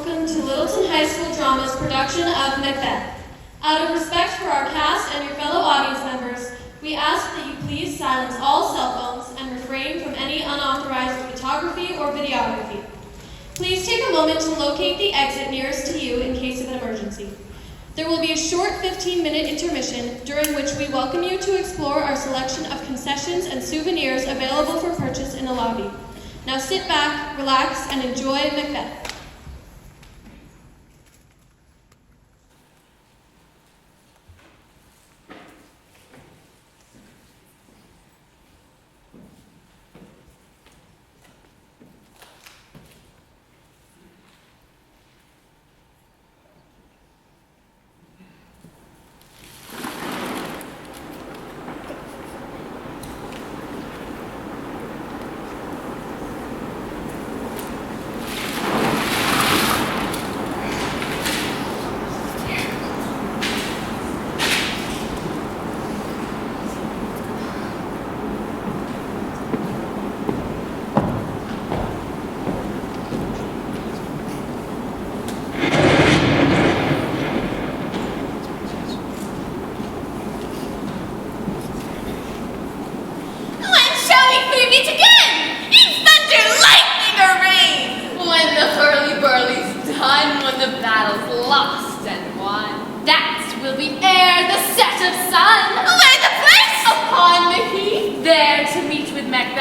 welcome to Littleton High School Drama's production of Macbeth. Out of respect for our cast and your fellow audience members, we ask that you please silence all cell phones and refrain from any unauthorized photography or videography. Please take a moment to locate the exit nearest to you in case of an emergency. There will be a short 15-minute intermission during which we welcome you to explore our selection of concessions and souvenirs available for purchase in the lobby. Now sit back, relax, and enjoy Macbeth. There to meet with Macbeth.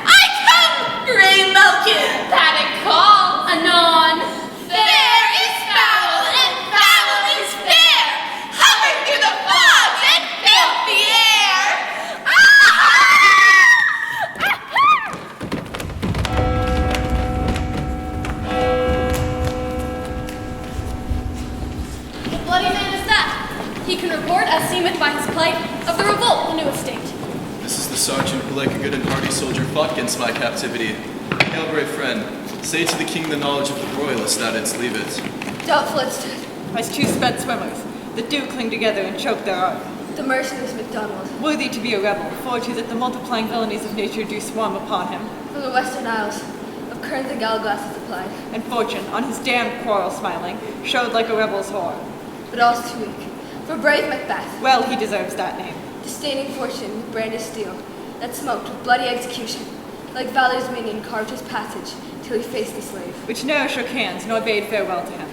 I come, grey Malkin, paddock call, anon. Fair is foul, and foul is fair. Hover through the fogs and fill the air. What bloody man is that? He can report, as seemeth by his plight, of the revolt in the new estate. This is the sergeant who, like a good and hearty soldier, fought against my captivity. Hail, brave friend. Say to the king the knowledge of the royalists thou didst leave it. Doubtful it stood. As two spent swimmers, that do cling together and choke their art. The merciless MacDonald. Worthy to be a rebel, fortune that the multiplying villainies of nature do swarm upon him. From the western isles, of current the gallglasses applied. And fortune, on his damned quarrel smiling, showed like a rebel's whore. But all's too weak. For brave Macbeth, Well, he deserves that name. disdaining fortune with brand of steel, that smoked with bloody execution, like valor's minion carved his passage till he faced the slave. Which ne'er shook hands, nor bade farewell to him.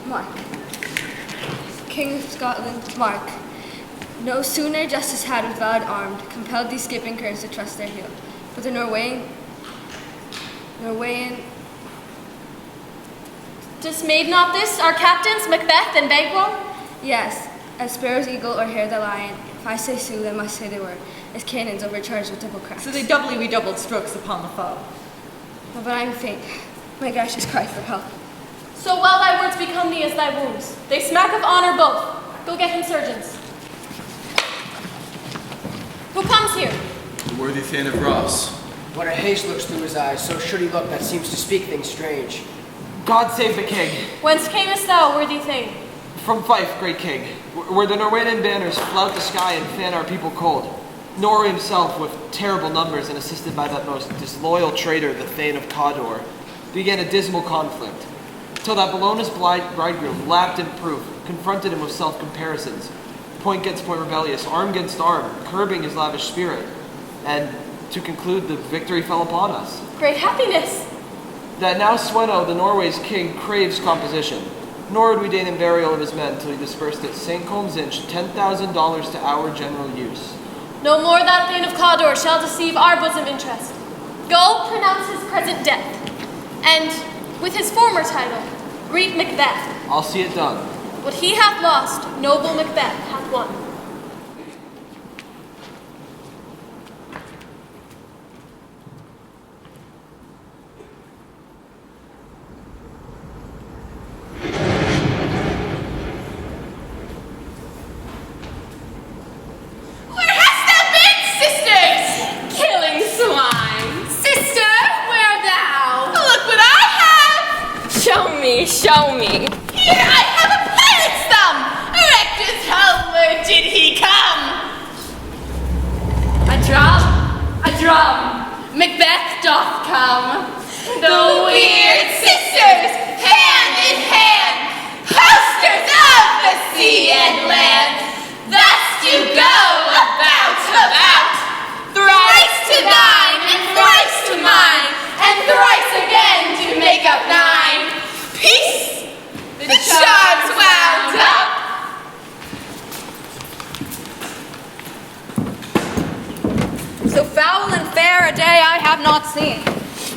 Mark, King of Scotland, Mark, no sooner justice had with valor armed, compelled these skipping kerns to trust their heel. But the Norwegian, Dismayed not this, our captains, Macbeth and Banquo? yes, as sparrow's eagle or hare the lion, if I say Sioux, then must say they were, as cannons overcharged with double cracks. So they doubly redoubled strokes upon the foe. But I am faint. My gaseous cry for help. So well thy words become thee as thy wounds. They smack of honor both. Go get him surgeons. Who comes here? The worthy Thane of Ross. What a haste looks through his eyes, so should he look that seems to speak things strange. God save the king. Whence camest thou, worthy thing? From Fife, great king, where the Norwegian banners flout the sky and fan our people cold. Norway himself, with terrible numbers and assisted by that most disloyal traitor, the Thane of Cawdor, began a dismal conflict, till that Bellona's bridegroom, lapped in proof, confronted him with self-comparisons, point against point rebellious, arm against arm, curbing his lavish spirit, and to conclude, the victory fell upon us. Great happiness. That now Sweno, the Norway's king, craves composition, nor would we deign him burial of his men till he dispersed at St. Colm's Inch $10,000 to our general use. No more that Thane of Cawdor shall deceive our bosom interest. Go, pronounce his present death, and, with his former title, greet Macbeth. I'll see it done. What he hath lost, noble Macbeth hath won. Show me. Here I have a pirate's thumb! Rector's homeward did he come! A drum, Macbeth doth come. The weird sisters,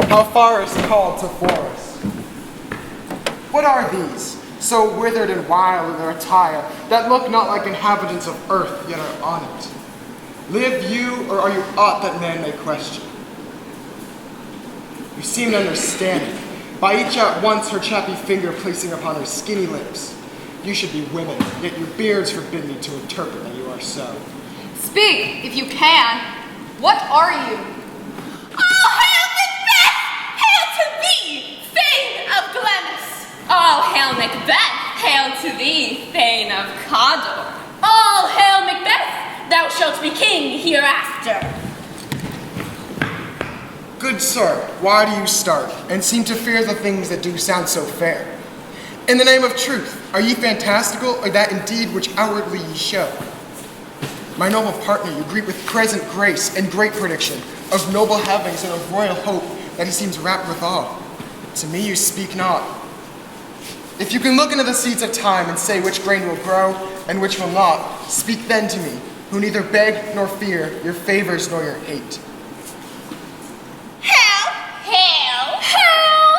how forest called to forest. What are these, so withered and wild in their attire, that look not like inhabitants of earth, yet are on it? Live you, or are you aught that man may question? You seem to understand it, by each at once her chappy finger placing upon her skinny lips. You should be women, yet your beards forbid me to interpret that you are so. Speak, if you can. What are you? All hail Macbeth! Hail to thee, Thane of Glamis! All hail Macbeth! Hail to thee, Thane of Cawdor! All hail Macbeth! Thou shalt be king hereafter! Good sir, why do you start, and seem to fear the things that do sound so fair? In the name of truth, are ye fantastical, or that indeed which outwardly ye show? My noble partner, you greet with present grace and great prediction of noble havings and of royal hope that he seems wrapped withal. To me you speak not. If you can look into the seeds of time and say which grain will grow and which will not, speak then to me, who neither beg nor fear your favors nor your hate. Hail! Hail! Hail!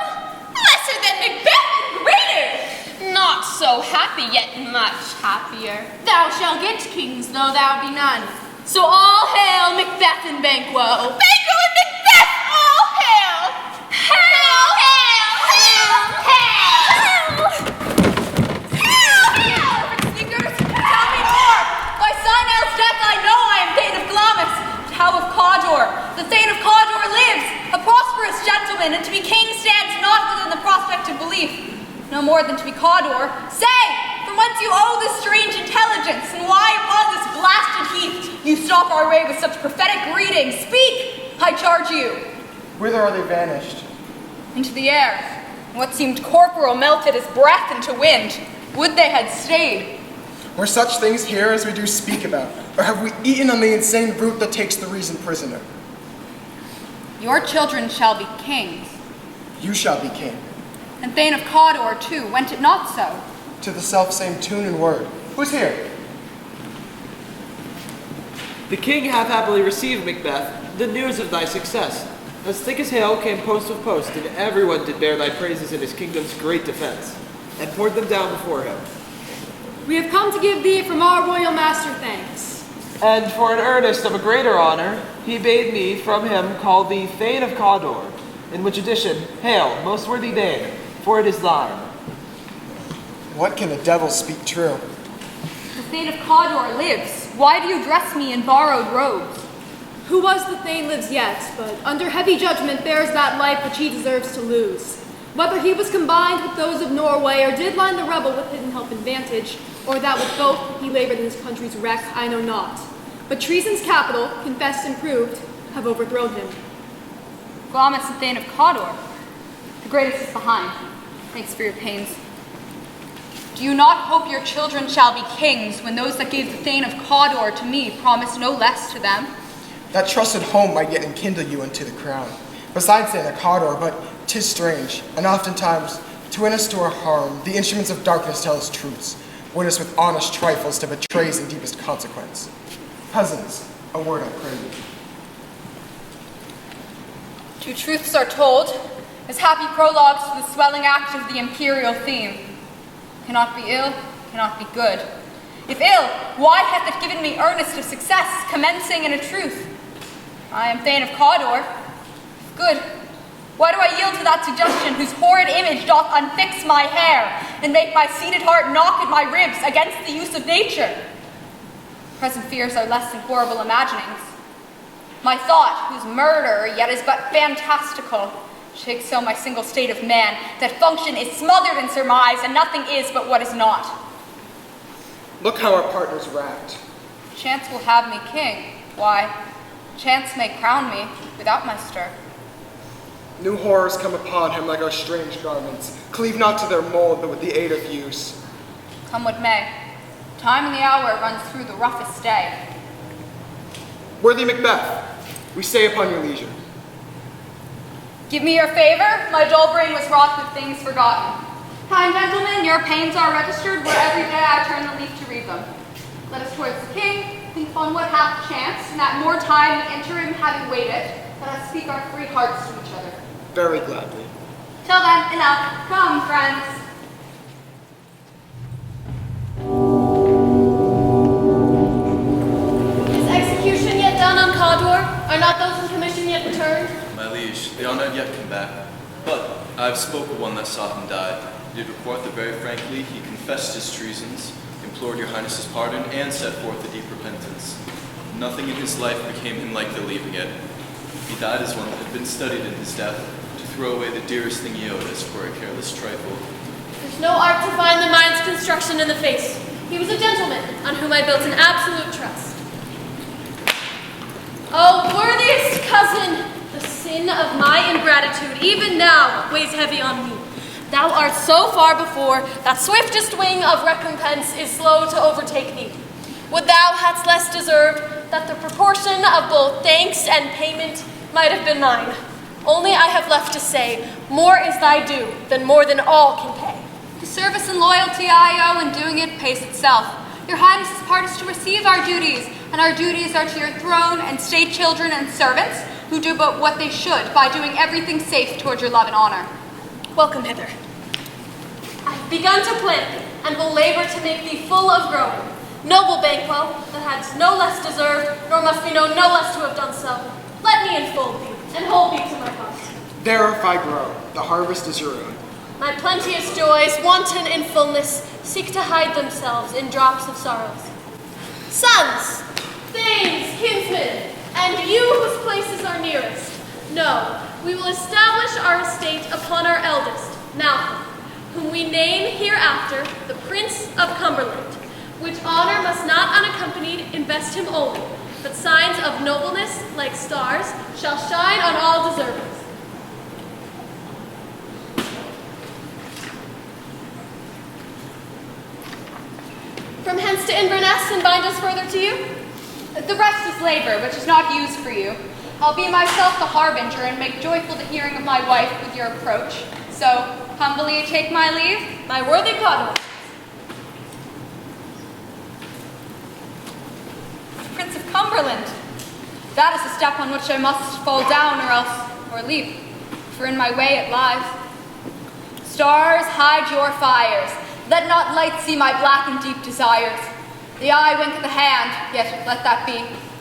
Lesser than Macbeth and greater! Not so happy, yet much happier. Thou shalt get kings, though thou be none. So all hail Macbeth and Banquo. Banquo and Macbeth, all hail! Hail! Hail! Hail! Hail! Hail! Hail! Singers, tell me more! By Sinel's death I know I am Thane of Glamis, Tau of Cawdor. The Thane of Cawdor lives, a prosperous gentleman, and to be king stands not within the prospect of belief. No more than to be Cawdor. Say, from whence you owe this strange intelligence, and why upon this blasted heath you stop our way with such prophetic greetings? Speak, I charge you. Whither are they vanished? Into the air. What seemed corporal melted as breath into wind. Would they had stayed. Were such things here as we do speak about, or have we eaten on the insane brute that takes the reason prisoner? Your children shall be kings, You shall be king. and Thane of Cawdor too, went it not so? To the self-same tune and word. Who's here? The king hath happily received, Macbeth, the news of thy success. As thick as hail came post of post, and everyone did bear thy praises in his kingdom's great defense, and poured them down before him. We have come to give thee from our royal master thanks. And for an earnest of a greater honor, he bade me from him call thee Thane of Cawdor, in which addition, hail, most worthy Dane, for it is thine. What can the devil speak true? The Thane of Cawdor lives. Why do you dress me in borrowed robes? Who was the Thane lives yet, but under heavy judgment bears that life which he deserves to lose. Whether he was combined with those of Norway, or did line the rebel with hidden help and vantage, or that with both he labored in his country's wreck, I know not. But treason's capital, confessed and proved, have overthrown him. Glamis and Thane of Cawdor. The greatest is behind. Thanks for your pains. Do you not hope your children shall be kings, when those that gave the Thane of Cawdor to me promised no less to them? That trusted home might yet enkindle you unto the crown. Besides saying a Cawdor, but 'tis strange, and oftentimes, to win us to our harm, the instruments of darkness tell us truths, win us with honest trifles to betrays in deepest consequence. Cousins, a word I pray you. Two truths are told, as happy prologues to the swelling act of the imperial theme. Cannot be ill, cannot be good. If ill, why hath it given me earnest of success, commencing in a truth? I am Thane of Cawdor. Good. Why do I yield to that suggestion whose horrid image doth unfix my hair, and make my seated heart knock at my ribs against the use of nature? Present fears are less than horrible imaginings. My thought, whose murder yet is but fantastical, shakes so my single state of man, that function is smothered in surmise, and nothing is but what is not. Look how our partner's racked. Chance will have me king. Why, chance may crown me without my stir. New horrors come upon him like our strange garments. Cleave not to their mold, but with the aid of use. Come what may, time and the hour runs through the roughest day. Worthy Macbeth, we stay upon your leisure. Give me your favor, my dull brain was wrought with things forgotten. Kind gentlemen, your pains are registered where every day I turn the leaf to read them. Let us towards the king, think upon what hath chanced, and that more time the interim having waited, let us speak our free hearts to each other. Very gladly. Till then, enough. Come, friends. Is execution yet done on Cawdor? Are not those in commission yet returned? My liege, they are not yet come back. But I have spoke with one that saw him die. He did report that very frankly he confessed his treasons, implored your highness's pardon, and set forth a deep repentance. Nothing in his life became him like the leaving it. He died as one that had been studied in his death, to throw away the dearest thing he owed us for a careless trifle. There's no art to find the mind's construction in the face. He was a gentleman on whom I built an absolute trust. Oh, worthiest cousin, the sin of my ingratitude even now weighs heavy on me. Thou art so far before that swiftest wing of recompense is slow to overtake thee. Would thou hadst less deserved that the proportion of both thanks and payment might have been mine. Only I have left to say, more is thy due than more than all can pay. The service and loyalty I owe in doing it pays itself. Your highness's part is to receive our duties, and our duties are to your throne and state children and servants, who do but what they should by doing everything safe toward your love and honor. Welcome hither. I have begun to plant thee, and will labor to make thee full of growing. Noble Banquo, that hadst no less deserved, nor must be known no less to have done so. Let me enfold thee, and hold thee to my heart. There if I grow, the harvest is your own. My plenteous joys, wanton in fullness, seek to hide themselves in drops of sorrows. Sons, thanes, kinsmen, and you whose places are nearest, know we will establish our estate upon our eldest, Malcolm, whom we name hereafter the Prince of Cumberland, which honor must not unaccompanied invest him only, but signs of nobleness, like stars, shall shine on all deservers. From hence to Inverness, and bind us further to you? The rest is labor, which is not used for you. I'll be myself the harbinger, and make joyful the hearing of my wife with your approach. So, humbly take my leave. My worthy Cawdor. Prince of Cumberland. That is the step on which I must fall down or leap, for in my way it lies. Stars, hide your fires. Let not light see my black and deep desires. The eye winketh the hand, yet let that be,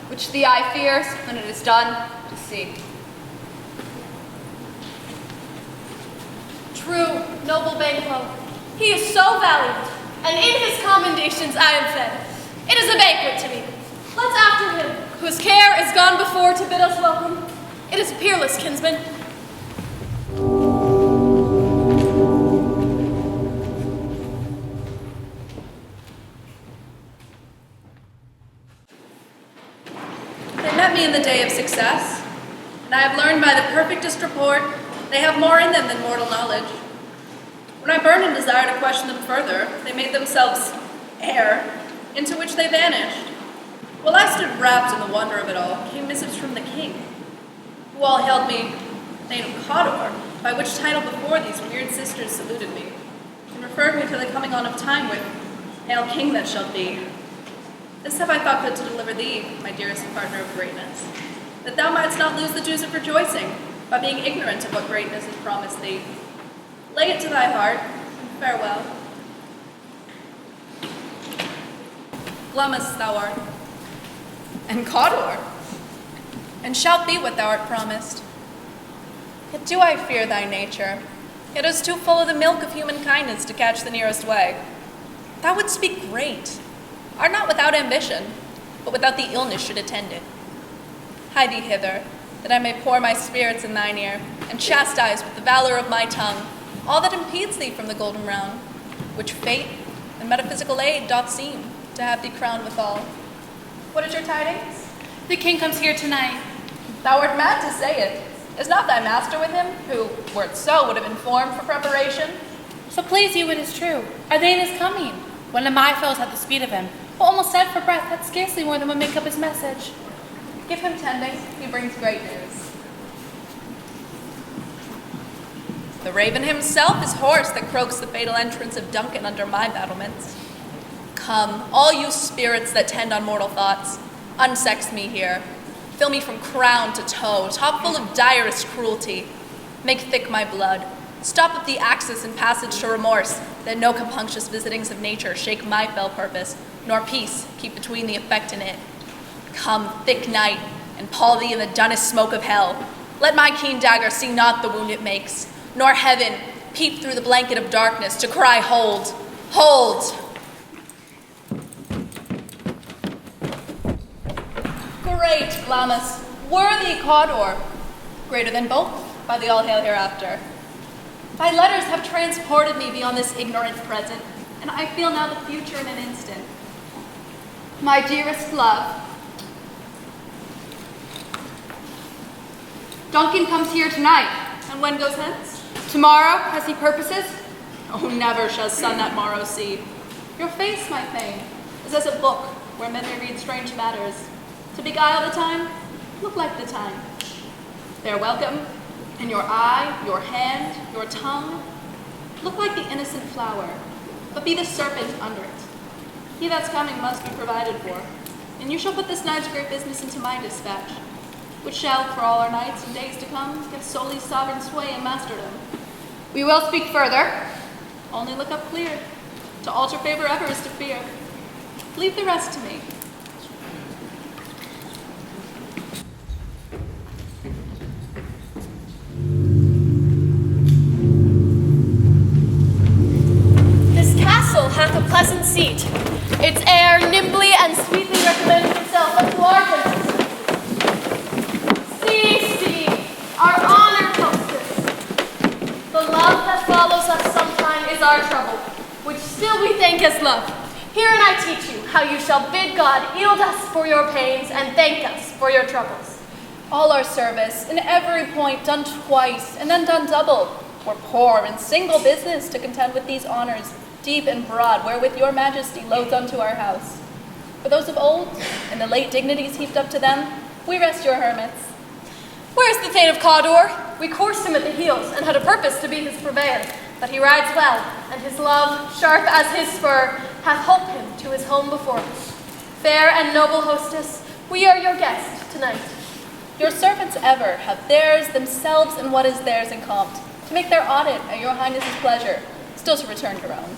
which the eye fears, when it is done, to see. True, noble Banquo. He is so valiant, and in his commendations I am fed. It is a banquet to me. Let's after him, whose care is gone before to bid us welcome. It is peerless, kinsman. They met me in the day of success, and I have learned by the perfectest report they have more in them than mortal knowledge. When I burned and desired to question them further, they made themselves air, into which they vanished. While I stood wrapped in the wonder of it all, came missives from the king, who all hailed me name of Cawdor, by which title before these weird sisters saluted me, and referred me to the coming on of time with, Hail King that shall be. This have I thought fit to deliver thee, my dearest partner of greatness, that thou mightst not lose the dues of rejoicing, by being ignorant of what greatness is promised thee. Lay it to thy heart, and farewell. Glummus thou art, and Cawdor, and shalt be what thou art promised. Yet do I fear thy nature. It is too full of the milk of human kindness to catch the nearest way. Thou wouldst be great, art not without ambition, but without the illness should attend it. Hie thee hither, that I may pour my spirits in thine ear, and chastise with the valor of my tongue all that impedes thee from the golden round, which fate and metaphysical aid doth seem to have thee crowned withal. What is your tidings? The king comes here tonight. Thou art mad to say it. Is not thy master with him, who, were it so, would have informed for preparation? So please you, it is true. Are they in his coming? One of my fellows had the speed of him, who almost said for breath that scarcely more than would make up his message. Give him tending, he brings great news. The raven himself is hoarse that croaks the fatal entrance of Duncan under my battlements. Come, all you spirits that tend on mortal thoughts, unsex me here. Fill me from crown to toe, top full of direst cruelty. Make thick my blood. Stop up the axis and passage to remorse, that no compunctious visitings of nature shake my fell purpose, nor peace keep between the effect and it. Come, thick night, and pall thee in the dunnest smoke of hell. Let my keen dagger see not the wound it makes, nor heaven peep through the blanket of darkness to cry, hold, hold. Great Glamis, worthy Cawdor, greater than both by the all hail hereafter. Thy letters have transported me beyond this ignorant present, and I feel now the future in an instant. My dearest love, Duncan comes here tonight. And when goes hence? Tomorrow, as he purposes. Oh, never shall sun that morrow see. Your face, my thane, is as a book where men may read strange matters. To beguile the time, look like the time. They're welcome, and your eye, your hand, your tongue, look like the innocent flower, but be the serpent under it. He that's coming must be provided for, and you shall put this night's great business into my dispatch, which shall, for all our nights and days to come, give solely sovereign sway and masterdom. We will speak further. Only look up clear. To alter favor ever is to fear. Leave the rest to me. This castle hath a pleasant seat. Its air nimbly and sweetly recommends itself unto our princess. See, our honored hostess. The love that follows us sometime is our trouble, which still we thank as love. Herein I teach you how you shall bid God yield us for your pains and thank us for your troubles. All our service, in every point done twice, and then done double. We're poor and single business to contend with these honors, deep and broad, wherewith your majesty loads unto our house. For those of old, and the late dignities heaped up to them, we rest your hermits. Where is the Thane of Cawdor? We coursed him at the heels, and had a purpose to be his purveyor. But he rides well, and his love, sharp as his spur, hath holp him to his home before us. Fair and noble hostess, we are your guest tonight. Your servants ever have theirs themselves and what is theirs in compt, to make their audit at your highness's pleasure, still to return your own.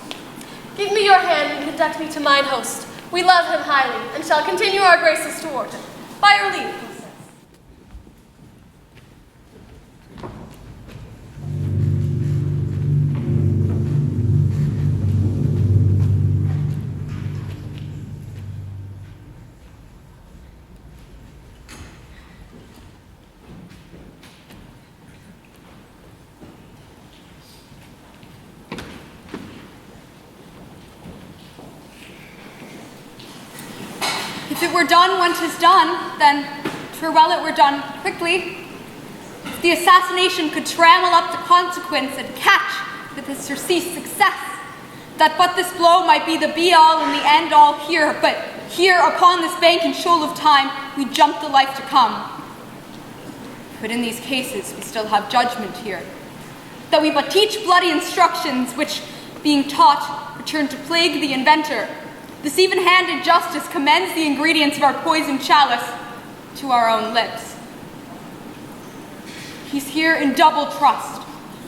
Give me your hand and conduct me to mine host. We love him highly, and shall continue our graces toward him. By your leave, hostess. If it were done when 'tis done, then 'twere well it were done quickly. If the assassination could trammel up the consequence and catch with its surcease success, that but this blow might be the be-all and the end-all here, but here upon this bank and shoal of time, we jump the life to come. But in these cases, we still have judgment here, that we but teach bloody instructions, which, being taught, return to plague the inventor. This even-handed justice commends the ingredients of our poisoned chalice to our own lips. He's here in double trust.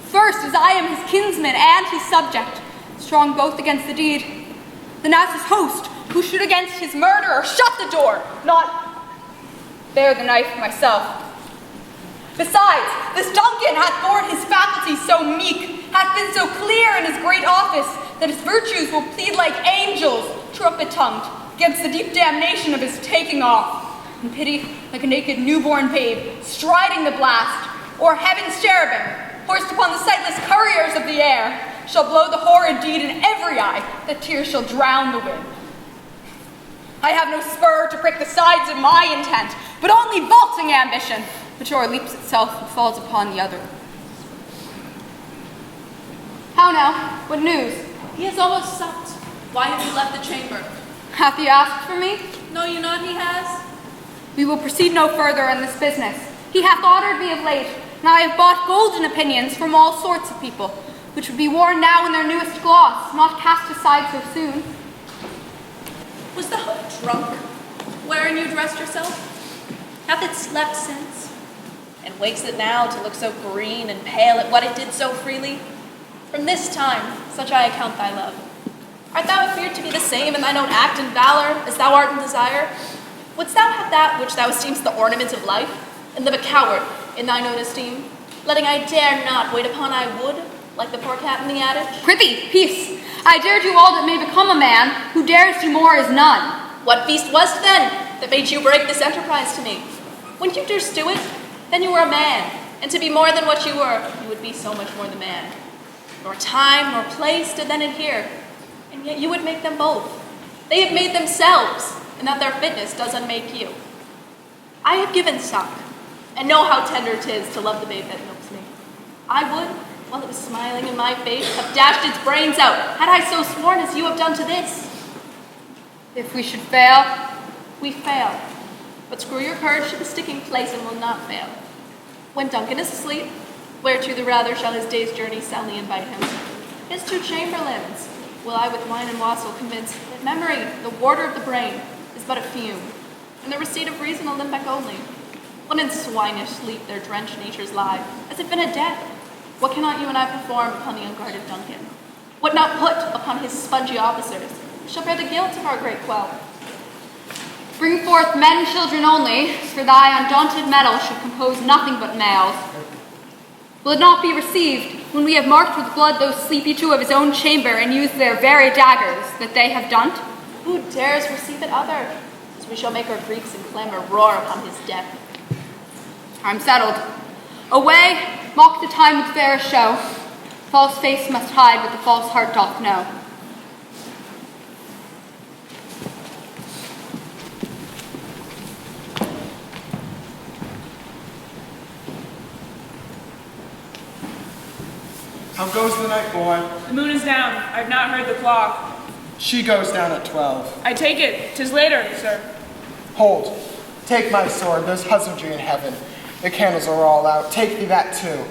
First, as I am his kinsman and his subject, strong both against the deed, then as his host, who should against his murderer shut the door, not bear the knife myself. Besides, this Duncan hath borne his faculties so meek, hath been so clear in his great office, that his virtues will plead like angels, trumpet-tongued, against the deep damnation of his taking off, and pity like a naked newborn babe, striding the blast, or heaven's cherubim, horsed upon the sightless couriers of the air, shall blow the horrid deed in every eye, that tears shall drown the wind. I have no spur to prick the sides of my intent, but only vaulting ambition, which o'erleaps itself and falls upon the other. How now? What news? He has almost supped. Why have you left the chamber? Hath he asked for me? Know you not he has? We will proceed no further in this business. He hath honored me of late, and I have bought golden opinions from all sorts of people, which would be worn now in their newest gloss, not cast aside so soon. Was the hope drunk, wherein you dressed yourself? Hath it slept since? and wakes it now to look so green and pale at what it did so freely? From this time, such I account thy love. Art thou afeard to be the same in thine own act and valor as thou art in desire? Wouldst thou have that which thou esteemest the ornament of life, and live a coward in thine own esteem, letting I dare not wait upon I would, like the poor cat in the adage? Prithee, peace. I dare do all that may become a man, who dares do more is none. What beast was't then that made you break this enterprise to me? When you durst do it, then you were a man, and to be more than what you were, you would be so much more the man. Nor time nor place did then adhere, and yet you would make them both. They have made themselves, and that their fitness does unmake you. I have given suck, and know how tender 'tis to love the babe that milks me. I would, while it was smiling in my face, have dashed its brains out, had I so sworn as you have done to this. If we should fail, we fail. But screw your courage to the sticking place and will not fail. When Duncan is asleep, whereto the rather shall his day's journey soundly invite him? His 2 chamberlains will I with wine and wassail convince that memory, the warder of the brain, is but a fume, and the receipt of reason a limbeck only. When in swinish sleep their drenched natures lie, as if in a death, what cannot you and I perform upon the unguarded Duncan? What not put upon his spongy officers shall bear the guilt of our great quell? bring forth men and children only, for thy undaunted metal should compose nothing but males. Will it not be received when we have marked with blood those sleepy 2 of his own chamber and used their very daggers that they have done? Who dares receive it other? As we shall make our Greeks in clamor roar upon his death. I'm settled. Away, mock the time with fairest show. False face must hide what the false heart doth know. How goes the night, boy? The moon is down. I've not heard the clock. She goes down at 12. I take it. 'Tis later, sir. Hold. Take my sword. There's husbandry in heaven. The candles are all out. Take thee that too.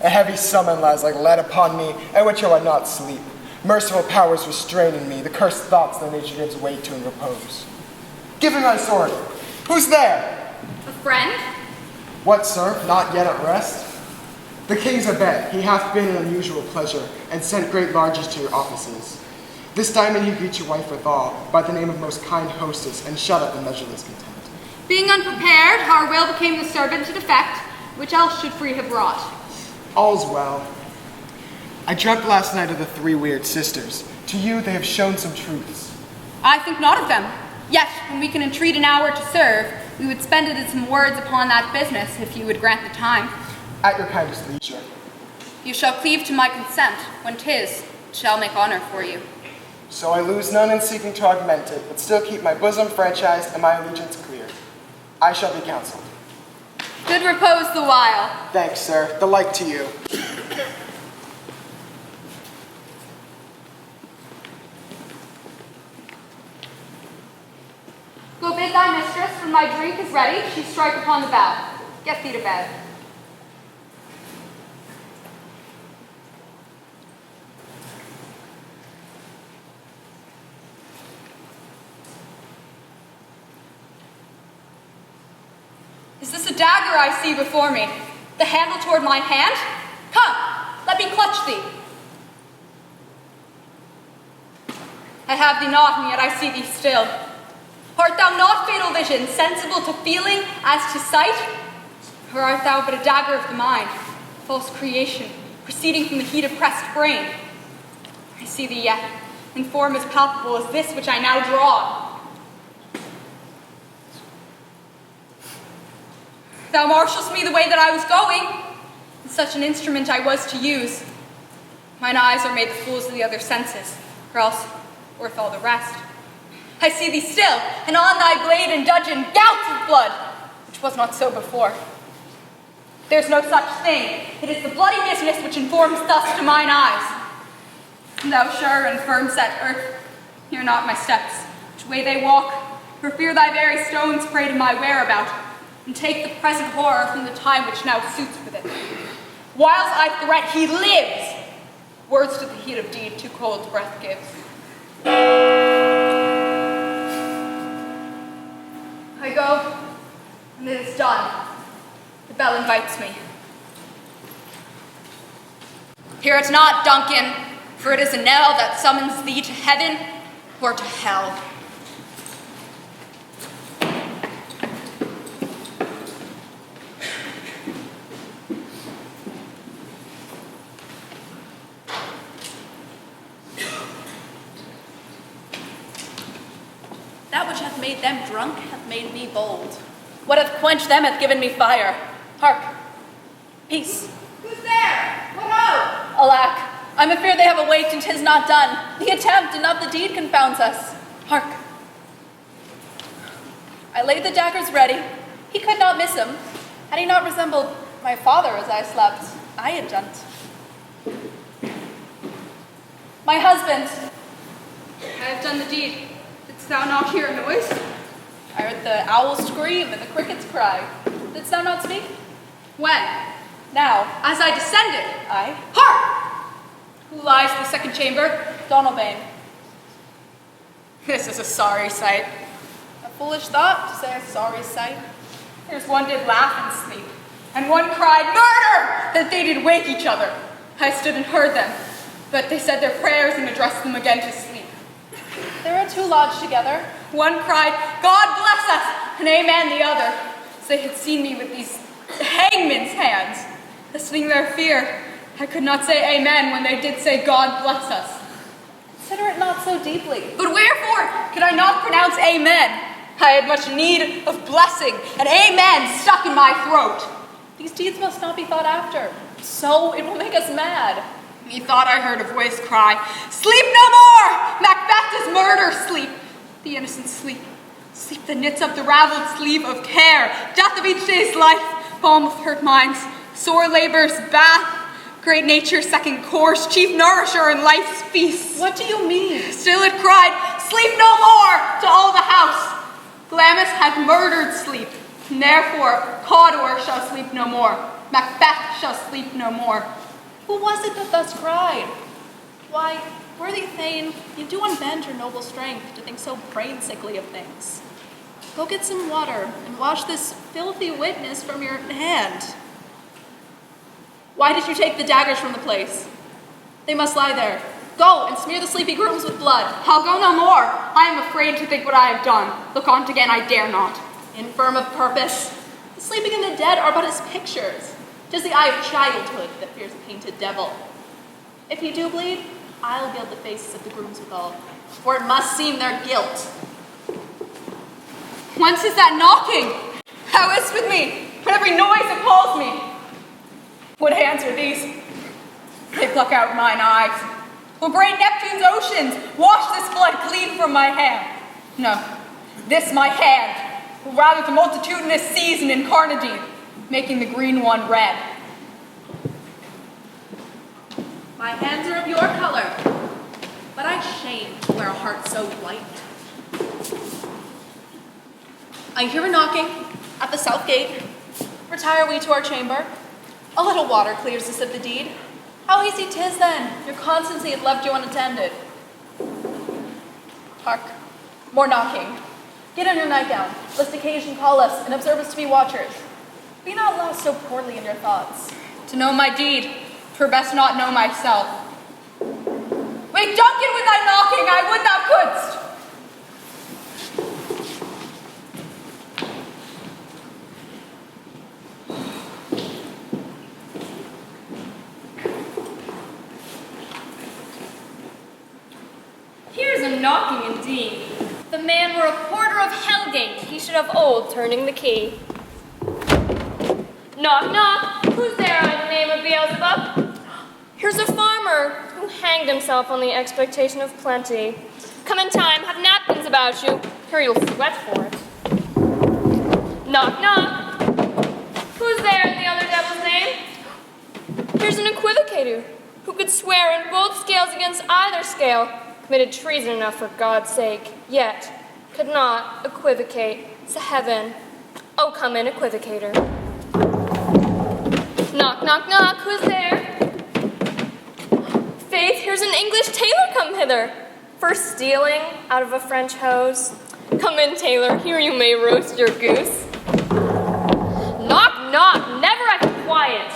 A heavy summon lies like lead upon me, at which I would not sleep. Merciful powers restraining me, the cursed thoughts that nature gives way to in repose. Give me my sword. Who's there? A friend? What, sir? Not yet at rest? The king's abed. He hath been an unusual pleasure, and sent great largesse to your offices. This diamond he greets your wife withal, by the name of most kind hostess, and shut up in measureless content. Being unprepared, our will became the servant to defect, which else should free have wrought? All's well. I dreamt last night of the 3 weird sisters. To you they have shown some truths. I think not of them. Yet, when we can entreat an hour to serve, we would spend it in some words upon that business, if you would grant the time. At your kindest leisure. You shall cleave to my consent, when 'tis, it shall make honor for you. So I lose none in seeking to augment it, but still keep my bosom franchised and my allegiance clear. I shall be counseled. Good repose the while. Thanks, sir. The like to you. Go bid thy mistress, when my drink is ready, she strike upon the bell. Get thee to bed. Is this a dagger I see before me? The handle toward my hand? Come, let me clutch thee. I have thee not, and yet I see thee still. Art thou not fatal vision, sensible to feeling as to sight? Or art thou but a dagger of the mind, false creation, proceeding from the heat oppressed brain? I see thee yet, in form as palpable as this which I now draw. Thou marshalst me the way that I was going, and such an instrument I was to use. Mine eyes are made the fools of the other senses, or else worth all the rest. I see thee still, and on thy blade and dudgeon gouts of blood, which was not so before. There's no such thing. It is the bloody business which informs thus to mine eyes. And thou sure and firm set earth, hear not my steps, which way they walk, for fear thy very stones pray to my whereabout, and take the present horror from the time which now suits with it. Whiles I threat he lives, words to the heat of deed too cold breath gives. I go, and it is done. The bell invites me. Hear it not, Duncan, for it is a knell that summons thee to heaven or to hell. That which hath made them drunk hath made me bold. What hath quenched them hath given me fire. Hark! Peace. Who's there? What ho! Alack! I'm afeard they have awaked, and 'tis not done. The attempt and not the deed confounds us. Hark! I laid the daggers ready. He could not miss him. Had he not resembled my father as I slept, I had done it. My husband! I have done the deed. Didst thou not hear a noise? I heard the owl scream and the crickets cry. Didst thou not speak? When? Now. As I descended. Aye. Hark! Who lies in the second chamber? Donalbain. This is a sorry sight. A foolish thought to say a sorry sight. There's one did laugh and sleep, and one cried, murder! That they did wake each other. I stood and heard them, but they said their prayers and addressed them again to sleep. There are two lodged together. One cried, God bless us, and amen the other, as they had seen me with these hangman's hands. Listening their fear, I could not say amen when they did say God bless us. Consider it not so deeply. But wherefore could I not pronounce amen? I had much need of blessing, and amen stuck in my throat. These deeds must not be thought after, so it will make us mad. Methought I heard a voice cry, sleep no more! Macbeth does murder sleep. The innocent sleep. Sleep that knits up the raveled sleeve of care, death of each day's life, balm of hurt minds, sore labor's bath, great nature's second course, chief nourisher in life's feast. What do you mean? Still it cried, sleep no more, to all the house. Glamis hath murdered sleep, and therefore Cawdor shall sleep no more. Macbeth shall sleep no more. Who was it that thus cried? Why, worthy Thane, you do unbend your noble strength to think so brain-sickly of things. Go get some water and wash this filthy witness from your hand. Why did you take the daggers from the place? They must lie there. Go and smear the sleepy grooms with blood. I'll go no more. I am afraid to think what I have done. Look on't again, I dare not. Infirm of purpose. The sleeping and the dead are but as pictures. 'Tis the eye of childhood that fears a painted devil. If you do bleed, I'll gild the faces of the grooms withal, for it must seem their guilt. Whence is that knocking? How is with me? When every noise appalls me. What hands are these? They pluck out mine eyes. Will great Neptune's oceans wash this blood clean from my hand? No, this my hand will rather the multitudinous seas and incarnadine, making the green one red. My hands are of your color, but I shame to wear a heart so white. I hear a knocking at the south gate. Retire we to our chamber. A little water clears us of the deed. How easy 'tis then, your constancy had left you unattended. Hark, more knocking. Get on your nightgown, lest occasion call us, and observe us to be watchers. Be not lost so poorly in your thoughts. To know my deed, 'twere best not know myself. Wake Duncan with thy knocking, I would thou couldst. Here's a knocking indeed. The man were a porter of Hellgate, he should have old turning the key. Knock, knock, who's there in the name of Beelzebub? Here's a farmer who hanged himself on the expectation of plenty. Come in time, have napkins about you, here you'll sweat for it. Knock, knock, who's there in the other devil's name? Here's an equivocator who could swear in both scales against either scale, committed treason enough for God's sake, yet could not equivocate to heaven. Oh, come in, equivocator. Knock, knock, knock, who's there? Faith, here's an English tailor come hither, for stealing out of a French hose. Come in, tailor, here you may roast your goose. Knock, knock, quiet.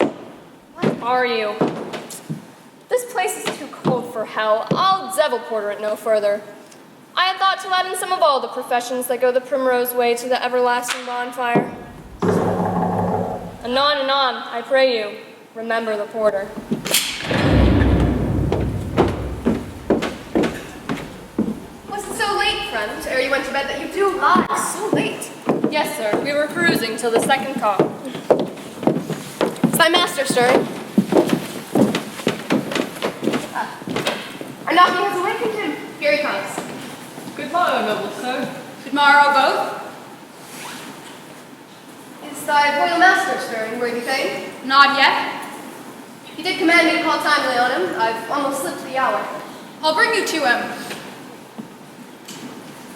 What are you? This place is too cold for hell. I'll devil porter it no further. I had thought to let in some of all the professions that go the primrose way to the everlasting bonfire. Anon, anon, I pray you, remember the porter. Was it so late, friend, ere you went to bed that you do lie so late? Yes, sir, we were cruising till the second call. Is thy master stirring? Our knocking has awakened him. Here he comes. Good morrow, noble sir. Good morrow, both. Is thy royal master stirring, worthy thane? Not yet. He did command me to call timely on him. I've almost slipped the hour. I'll bring you to him.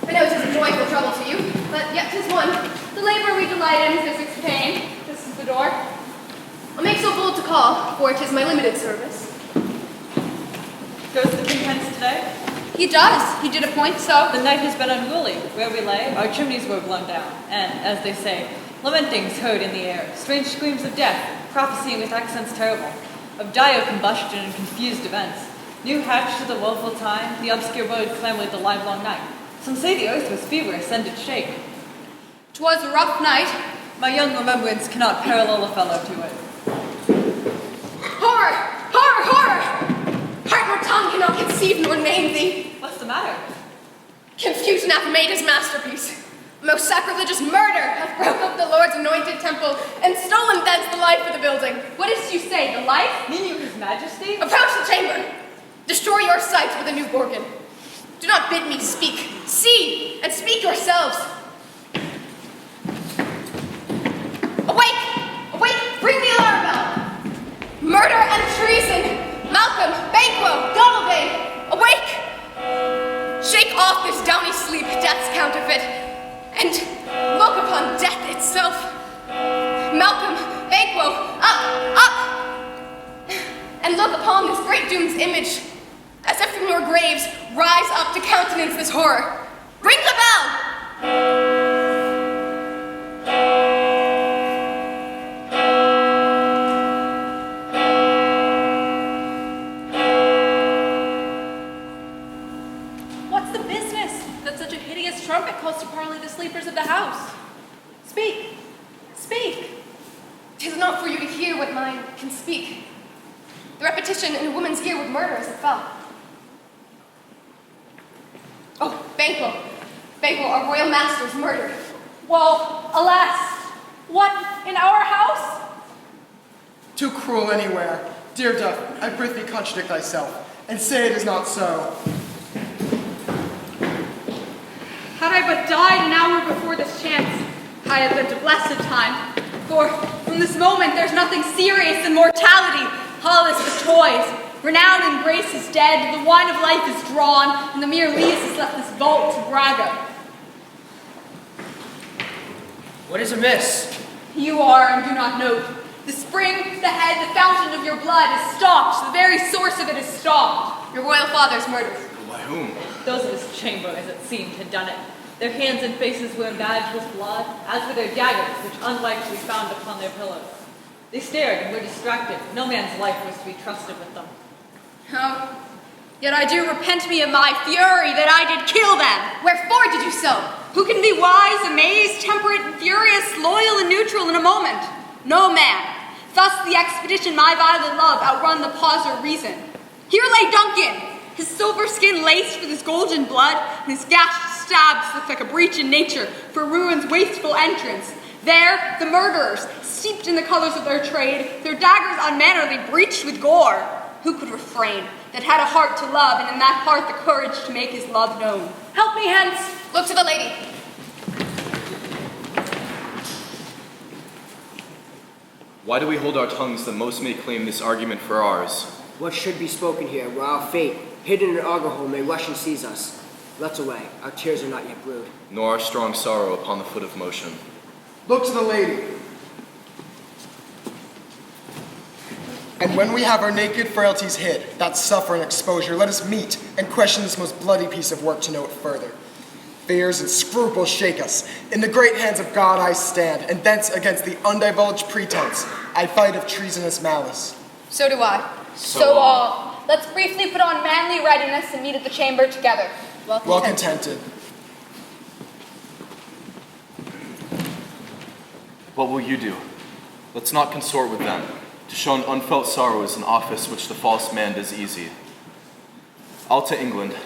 I know 'tis a joyful trouble to you, but yet 'tis one. The labor we delight in, physics pain. This is the door. I'll make so bold to call, for it is my limited service. Goes the king hence today? He does. He did appoint so. The night has been unruly. Where we lay, our chimneys were blown down, and, as they say, lamentings heard in the air, strange screams of death, prophesying with accents terrible, of dire combustion and confused events. New hatched to the woeful time, the obscure bird clamoured the livelong night. Some say the earth was feverish and did shake. 'Twas a rough night. My young remembrance cannot parallel a fellow to it. Horror! Horror! Horror! Heart nor tongue cannot conceive nor name thee. What's the matter? Confusion hath made his masterpiece. Most sacrilegious murder hath broke up the Lord's anointed temple and stolen thence the life of the building. What is you say, the life? Mean you his majesty? Approach the chamber. Destroy your sight with a new gorgon. Do not bid me speak. See, and speak yourselves. Awake! Awake! Ring the alarm bell! Murder and treason! Malcolm, Banquo, Donalbain, awake! Shake off this downy sleep, death's counterfeit, and look upon death itself. Malcolm, Banquo, up, up! And look upon this great doom's image, as if from your graves rise up to countenance this horror. Ring the bell! What's the business that such a hideous trumpet calls to parley the sleepers of the house? Speak. Speak. 'Tis not for you to hear what mine can speak. The repetition in a woman's ear would murder as it fell. Oh, Banquo. Banquo, our royal master is murdered. Well, alas, what, in our house? Too cruel anywhere. Dear Duff, I prithee contradict thyself, and say it is not so. Had I but died an hour before this chance, I had lived a blessed time. For from this moment there's nothing serious in mortality. All is but toys. Renown and grace is dead, the wine of life is drawn, and the mere lees has left this vault to Braga. What is amiss? You are and do not note. The spring, the head, the fountain of your blood is stopped. The very source of it is stopped. Your royal father's murdered. By whom? Those of his chamber, as it seemed, had done it. Their hands and faces were imbadged with blood, as were their daggers, which unlike to be found upon their pillows. They stared and were distracted. No man's life was to be trusted with them. Oh, yet I do repent me of my fury that I did kill them. Wherefore did you so? Who can be wise, amazed, temperate, and furious, loyal and neutral in a moment? No man. Thus the expedition my violent love outrun the pause or reason. Here lay Duncan, his silver skin laced with his golden blood, and his gashed stabs looked like a breach in nature for ruin's wasteful entrance. There, the murderers, steeped in the colors of their trade, their daggers unmannerly breached with gore. Who could refrain, that had a heart to love, and in that heart the courage to make his love known? Help me hence. Look to the lady. Why do we hold our tongues that most may claim this argument for ours? What should be spoken here, where our fate, hidden in an auger hole, may rush and seize us? Let's away, our tears are not yet brewed. Nor our strong sorrow upon the foot of motion. Look to the lady. And when we have our naked frailties hid, that suffer and exposure, let us meet and question this most bloody piece of work to know it further. fears and scruples shake us. In the great hands of God I stand, and thence against the undivulged pretense I fight of treasonous malice. So do I. So all. Let's briefly put on manly readiness and meet at the chamber together. Well contented. What will you do? Let's not consort with them. To show an unfelt sorrow is an office which the false man does easy. I'll to England.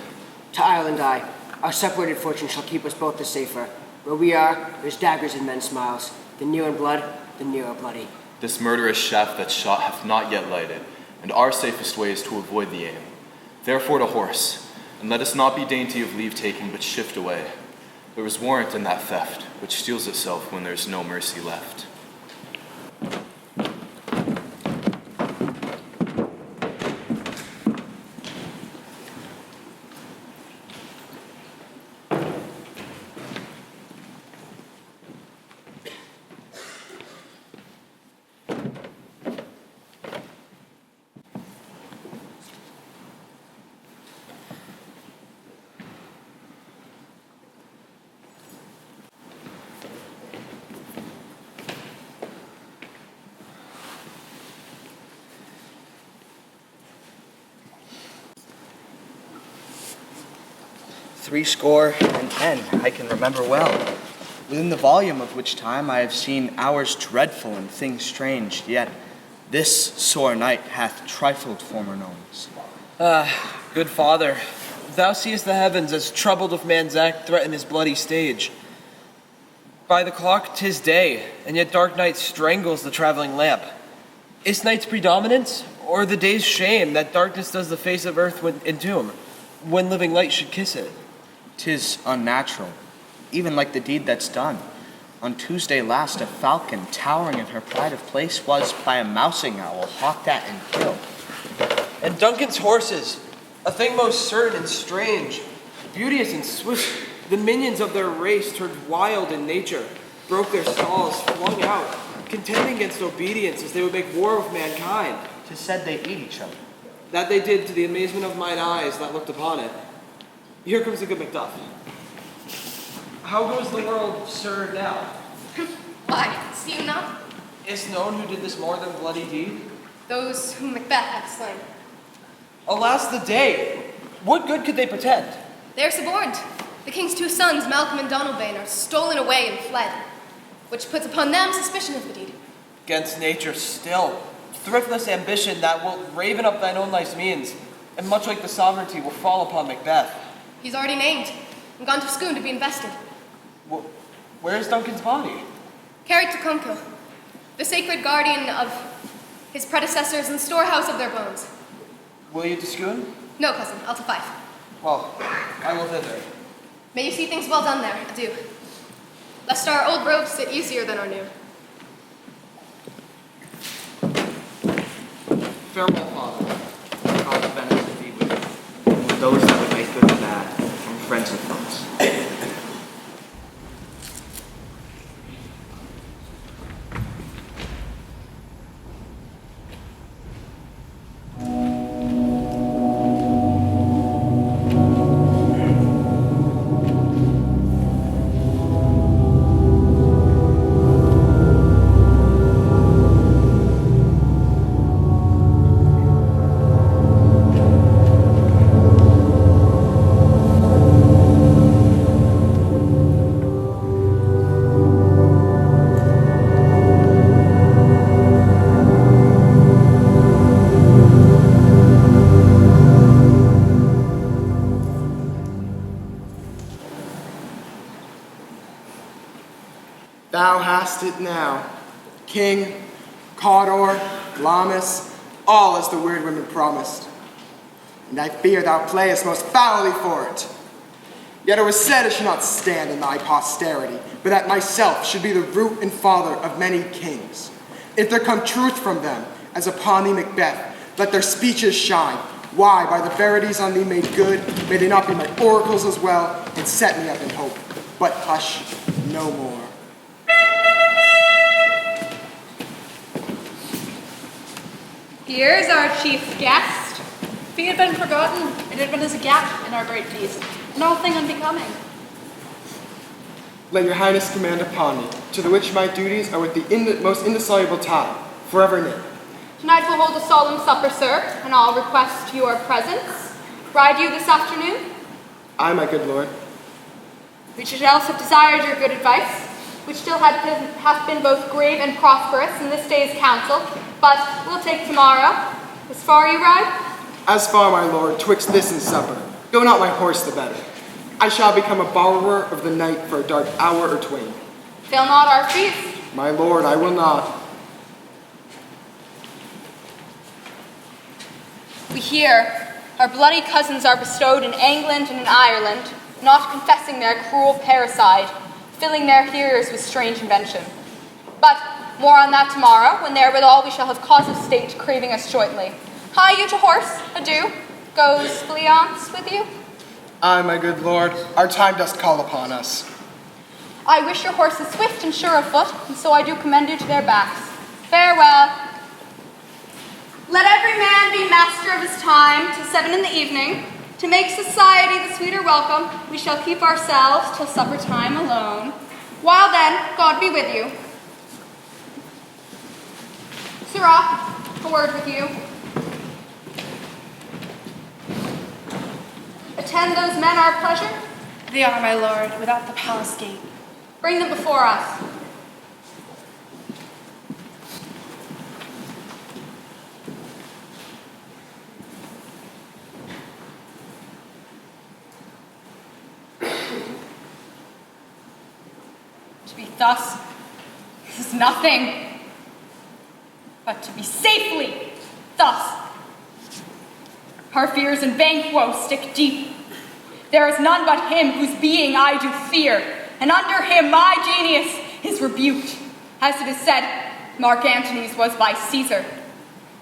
To Ireland I. Our separated fortune shall keep us both the safer. Where we are, there's daggers in men's smiles. The near in blood, the nearer bloody. This murderous shaft that shot hath not yet lighted, and our safest way is to avoid the aim. Therefore to horse, and let us not be dainty of leave-taking, but shift away. There is warrant in that theft, which steals itself when there's no mercy left. Threescore and 10 I can remember well, within the volume of which time I have seen hours dreadful and things strange, yet this sore night hath trifled former gnomes. Good father, thou seest the heavens as troubled if man's act threaten his bloody stage. By the clock 'tis day, and yet dark night strangles the traveling lamp. Is night's predominance, or the day's shame that darkness does the face of earth entomb, when living light should kiss it? 'Tis unnatural, even like the deed that's done. On Tuesday last, a falcon, towering in her pride of place, was by a mousing owl hawked at and killed. And Duncan's horses, a thing most certain and strange, beauteous and swift, the minions of their race turned wild in nature, broke their stalls, flung out, contending against obedience as they would make war with mankind. 'Tis said they eat each other. That they did to the amazement of mine eyes that looked upon it. Here comes the good Macduff. How goes the world, sir, now? Why, see you not? Is known who did this more than bloody deed? Those whom Macbeth hath slain. Alas the day! What good could they pretend? They are suborned. The king's two sons, Malcolm and Donalbain, are stolen away and fled, which puts upon them suspicion of the deed. Against nature still, thriftless ambition that will raven up thine own life's means, and much like the sovereignty will fall upon Macbeth. He's already named and gone to Scone to be invested. Where is Duncan's body? Carried to Cumkill, the sacred guardian of his predecessors and storehouse of their bones. Will you to Scone? No, cousin, I'll to Fife. Well, I will thither. May you see things well done there, adieu. Lest our old robes sit easier than our new. Farewell, father. God of Venice be with you, and with those that would make good or bad, and friends and foes. Thou hast it now. King, Cawdor, Glamis, all as the weird women promised. And I fear thou playest most foully for it. Yet it was said it should not stand in thy posterity, but that myself should be the root and father of many kings. If there come truth from them, as upon thee Macbeth, let their speeches shine. Why, by the verities on thee made good, may they not be my oracles as well, and set me up in hope. But hush, no more. Here's our chief guest. If he had been forgotten, it had been as a gap in our great feast, and all thing unbecoming. Let your highness command upon me, to the which my duties are with the most indissoluble tie, forever knit. Tonight we'll hold a solemn supper, sir, and I'll request your presence. Ride you this afternoon? Aye, my good lord. We should else have desired your good advice, which still hath been both grave and prosperous in this day's council, but we'll take tomorrow. As far you ride? As far, my lord, twixt this and supper. Go not my horse the better. I shall become a borrower of the night for a dark hour or twain. Fail not our feast. My lord, I will not. We hear our bloody cousins are bestowed in England and in Ireland, not confessing their cruel parricide, filling their hearers with strange invention. But more on that tomorrow, when therewithal we shall have cause of state craving us jointly. Hie you to horse, adieu. Goes Fleance with you? Aye, my good lord, our time doth call upon us. I wish your horses swift and sure of foot, and so I do commend you to their backs. Farewell. Let every man be master of his time till 7 in the evening. To make society the sweeter welcome, we shall keep ourselves till supper time alone. While then, God be with you. Sirrah, a word with you. Attend those men our pleasure? They are, my lord, without the palace gate. Bring them before us. To be thus is nothing, but to be safely thus. Our fears and Banquo stick deep. There is none but him whose being I do fear, and under him my genius is rebuked. As it is said, Mark Antony's was by Caesar.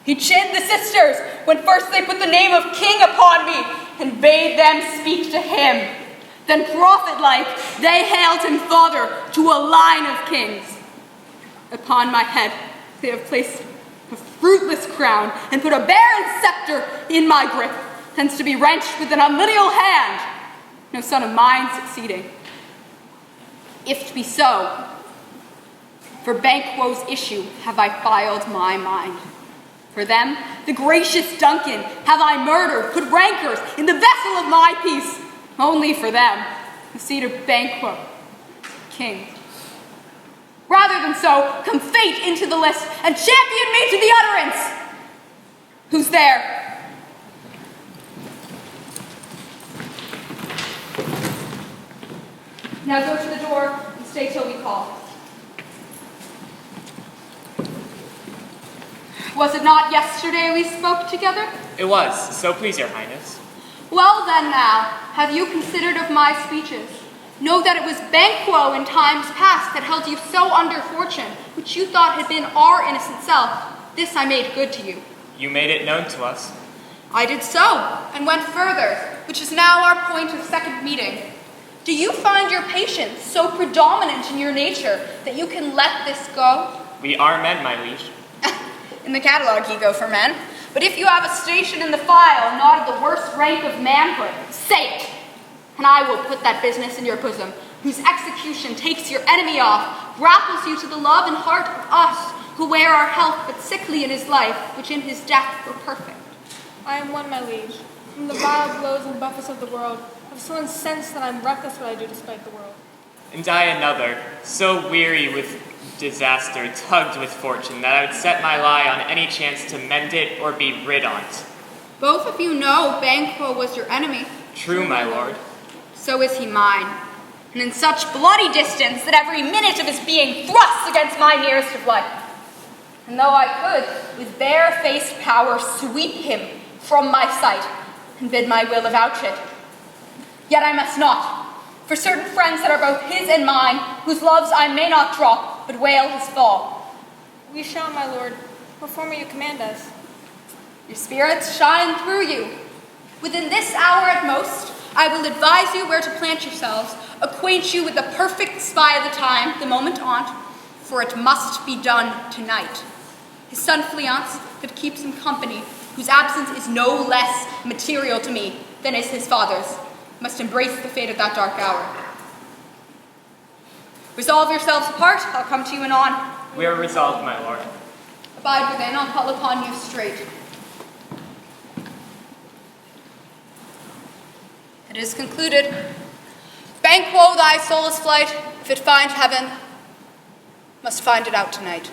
He chid the sisters when first they put the name of king upon me, and bade them speak to him. Then prophet-like, they hailed him father to a line of kings. Upon my head they have placed a fruitless crown, and put a barren scepter in my grip, thence to be wrenched with an unlineal hand, no son of mine succeeding. If it be so, for Banquo's issue have I filed my mind. For them, the gracious Duncan, have I murdered, put rancors in the vessel of my peace. Only for them, the seat of Banquo, king. Rather than so, come fate into the list and champion me to the utterance. Who's there? Now go to the door and stay till we call. Was it not yesterday we spoke together? It was, so please your highness. Well then now, have you considered of my speeches? Know that it was Banquo in times past that held you so under fortune, which you thought had been our innocent self. This I made good to you. You made it known to us. I did so, and went further, which is now our point of second meeting. Do you find your patience so predominant in your nature that you can let this go? We are men, my liege. In the catalogue ye go for men. But if you have a station in the file, not of the worst rank of manhood, say it, and I will put that business in your bosom, whose execution takes your enemy off, grapples you to the love and heart of us, who wear our health but sickly in his life, which in his death were perfect. I am one, my liege, from the vile blows and buffets of the world, of so incensed that I'm reckless what I do despite the world. And I another, so weary with disaster, tugged with fortune, that I would set my lie on any chance to mend it or be rid on't. Both of you know Banquo was your enemy. True, my lord. So is he mine, and in such bloody distance that every minute of his being thrusts against my nearest of life. And though I could, with bare-faced power, sweep him from my sight, and bid my will avouch it, yet I must not, for certain friends that are both his and mine, whose loves I may not drop, but wail his fall. We shall, my lord, perform what you command us. Your spirits shine through you. Within this hour at most, I will advise you where to plant yourselves, acquaint you with the perfect spy of the time, the moment on't, for it must be done tonight. His son Fleance, that keeps him company, whose absence is no less material to me than is his father's, must embrace the fate of that dark hour. Resolve yourselves apart, I'll come to you anon. We are resolved, my lord. Abide within, I'll call upon you straight. It is concluded. Banquo, thy soul's flight, if it find heaven, must find it out tonight.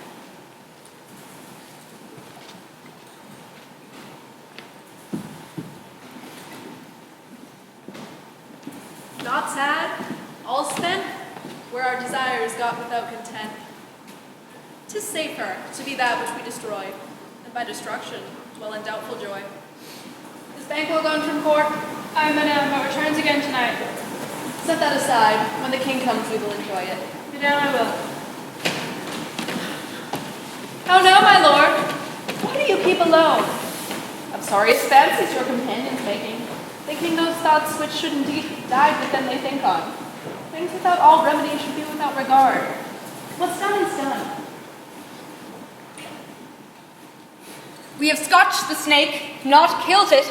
Not sad, all spent, where our desires got without content. 'Tis safer to be that which we destroy, than by destruction dwell in doubtful joy. Is Banquo gone from court? Aye, madame, but returns again tonight. Set that aside. When the king comes, we will enjoy it. Madame, I will. How now, my lord? Why do you keep alone? Of sorriest fancies your companions making, thinking those thoughts which should indeed die with them they think on. Things without all remedy should be without regard. What's done is done. We have scotched the snake, not killed it.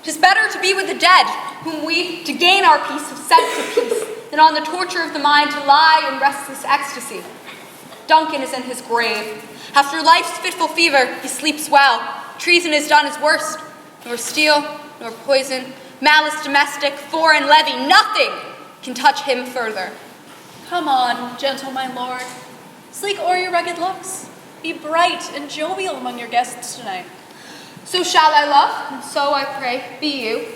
'Tis better to be with the dead, whom we, to gain our peace, have sent to peace, than on the torture of the mind to lie in restless ecstasy. Duncan is in his grave. After life's fitful fever, he sleeps well. Treason is done his worst. Nor steel, nor poison, malice domestic, foreign levy, nothing can touch him further. Come on, gentle my lord. Sleek o'er your rugged looks. Be bright and jovial among your guests tonight. So shall I love, and so I pray, be you,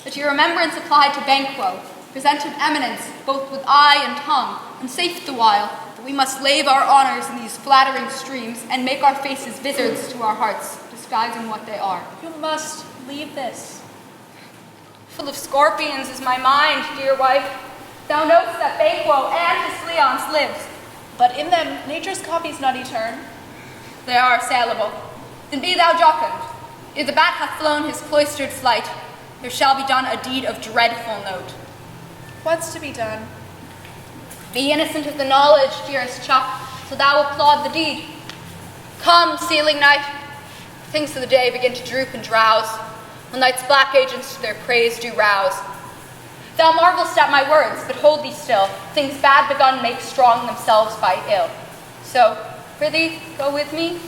that your remembrance applied to Banquo, presented eminence both with eye and tongue, and safe the while, that we must lave our honors in these flattering streams, and make our faces vizards to our hearts, disguising what they are. You must leave this. Full of scorpions is my mind, dear wife. Thou know'st that Banquo and his Leons lives. But in them nature's copies not etern. They are assailable. Then be thou jocund. Ere the bat hath flown his cloistered flight, there shall be done a deed of dreadful note. What's to be done? Be innocent of the knowledge, dearest Chuck, so thou applaud the deed. Come, sealing night. Things of the day begin to droop and drowse, when night's black agents to their praise do rouse. Thou marvelst at my words, but hold thee still. Things bad begun make strong themselves by ill. So, prithee, go with me.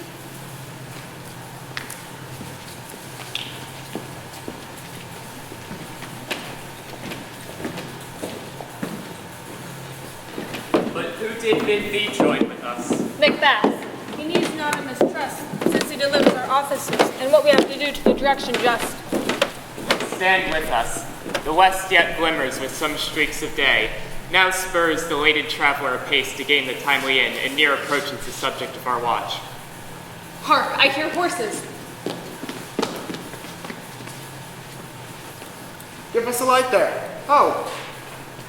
But who did bid thee join with us? Macbeth. He needs not a mistrust, since he delivers our offices, and what we have to do to the direction just. Stand with us. The west yet glimmers with some streaks of day. Now spurs the lated traveler apace to gain the timely inn, and near approaches the subject of our watch. Hark, I hear horses. Give us a light there. Oh,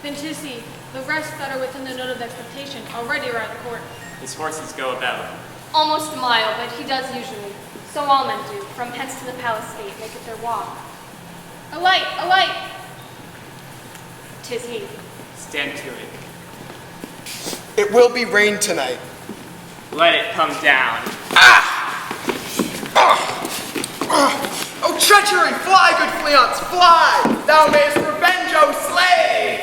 Then 'tis he, the rest that are within the note of expectation, already are at the court. His horses go about. Almost a mile, but he does usually. So all men do, from hence to the palace gate, make it their walk. A light, a light! 'Tis he. Stand to it. it will be rain tonight. Let it come down. Oh, treachery! Fly, good Fleance, fly! Thou mayest revenge, O slave!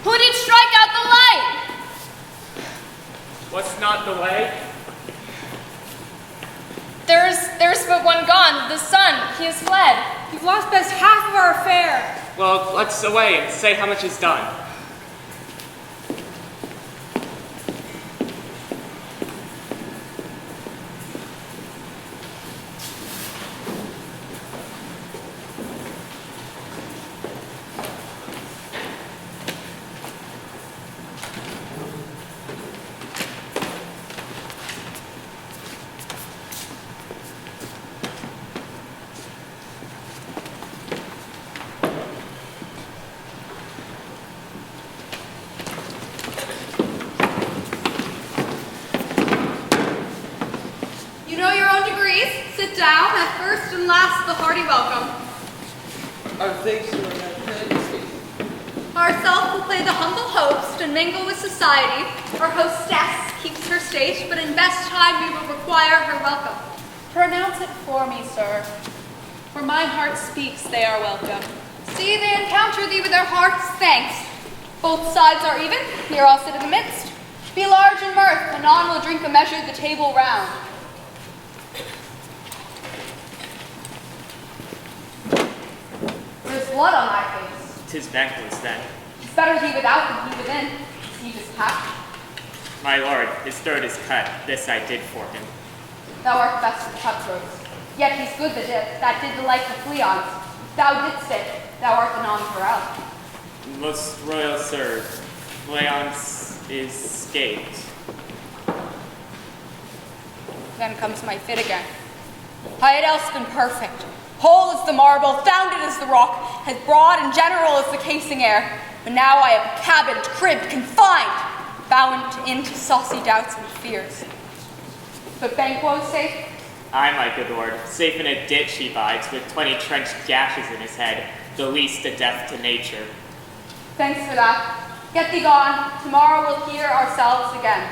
Who did strike out the light? What's not the way? There's but one gone, the sun. He has fled. You've lost best half of our affair. Well, let's away and say how much is done. Sit down, at first and last the hearty welcome. Our thanks to our majesty. Ourself will play the humble host and mingle with society. Our hostess keeps her state, but in best time we will require her welcome. Pronounce it for me, sir. Where my heart speaks, they are welcome. See, they encounter thee with their hearts' thanks. Both sides are even, here I'll sit in the midst. Be large in mirth, anon we'll drink a measure the table round. There's blood on thy face. 'Tis Banquo's then. It's better he without than he within. He just happy. My lord, his throat is cut. This I did for him. Thou art best of cutthroats. Yet he's good that did delight the Fleons. Thou didst it, thou art the non-Corral. Most royal sir, Leonce is scathed. Then comes my fit again. I had else been perfect. Whole as the marble, founded as the rock, as broad and general as the casing air. But now I am cabined, cribbed, confined, bound into saucy doubts and fears. But Banquo's safe? Aye, my good lord. Safe in a ditch he bides, with 20 trenched gashes in his head, the least a death to nature. Thanks for that. Get thee gone. Tomorrow we'll hear ourselves again.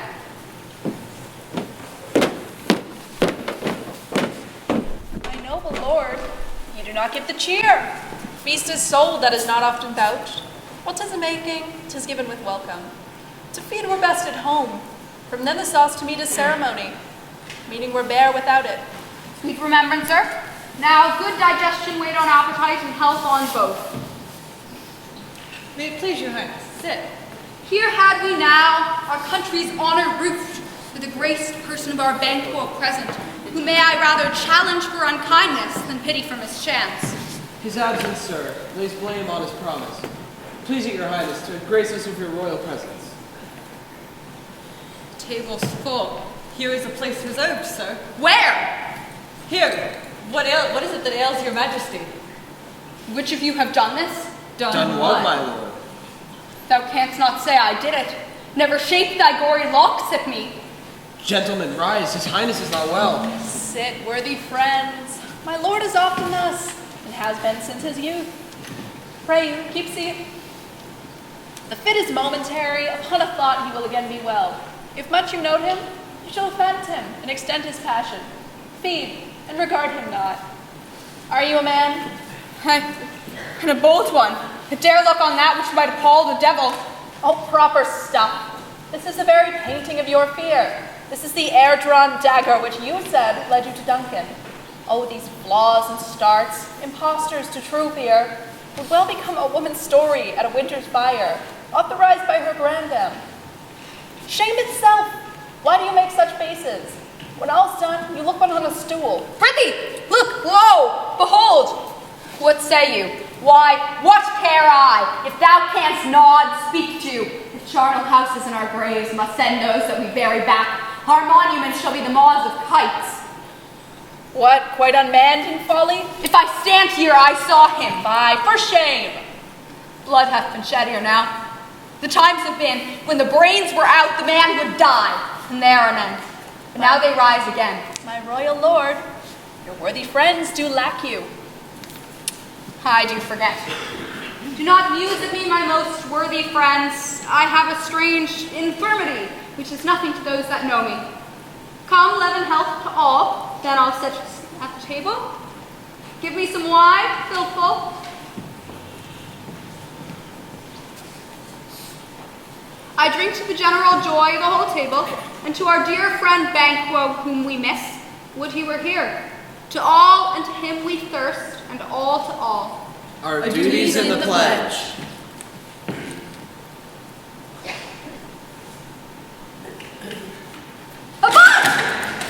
My noble lord, you do not give the cheer. Feast is sold that is not often vouched. What 'tis a making, 'tis given with welcome. To feed were best at home. From then the sauce to meat is ceremony. Meaning were bare without it. Sweet remembrancer. Now good digestion wait on appetite and health on both. May it please your highness, sit. Here had we now our country's honor roofed with the graced person of our Banquo present, who may I rather challenge for unkindness than pity for mischance. His absence, sir, lays blame on his promise. Please it your highness to grace us with your royal presence. Table's full. Here is a place reserved, sir. Where? Here. What is it that ails your majesty? Which of you have done this? Done what, my lord? Thou canst not say I did it. Never shaped thy gory locks at me. Gentlemen, rise. His highness is not well. Sit, worthy friends. My lord is often thus, and has been since his youth. Pray you, keep seat. The fit is momentary. Upon a thought he will again be well. If much you note him, you shall offend him and extend his passion. Feed and regard him not. Are you a man? And a bold one, that dare look on that which might appall the devil. Oh, proper stuff. This is the very painting of your fear. This is the air-drawn dagger which you said led you to Duncan. Oh, these flaws and starts, impostors to true fear, would well become a woman's story at a winter's fire, authorized by her grandam. Shame itself! Why do you make such faces? When all's done, you look one on a stool. Prithee, look, lo, behold! What say you? Why, what care I, if thou canst nod, speak to? If charnel houses in our graves must send those that we bury back, our monuments shall be the maws of kites. What, quite unmanned in folly? If I stand here, I saw him. Fie, for shame! Blood hath been shed here now. The times have been when the brains were out, the man would die, and there an end. But now they rise again. My royal lord, your worthy friends do lack you. I do forget. Do not muse at me, my most worthy friends. I have a strange infirmity, which is nothing to those that know me. Come, leaven health to all, then I'll sit at the table. Give me some wine, fill full. I drink to the general joy of the whole table, and to our dear friend Banquo, whom we miss. Would he were here. To all and to him we thirst, and all to all. Our duties in the pledge. Abide!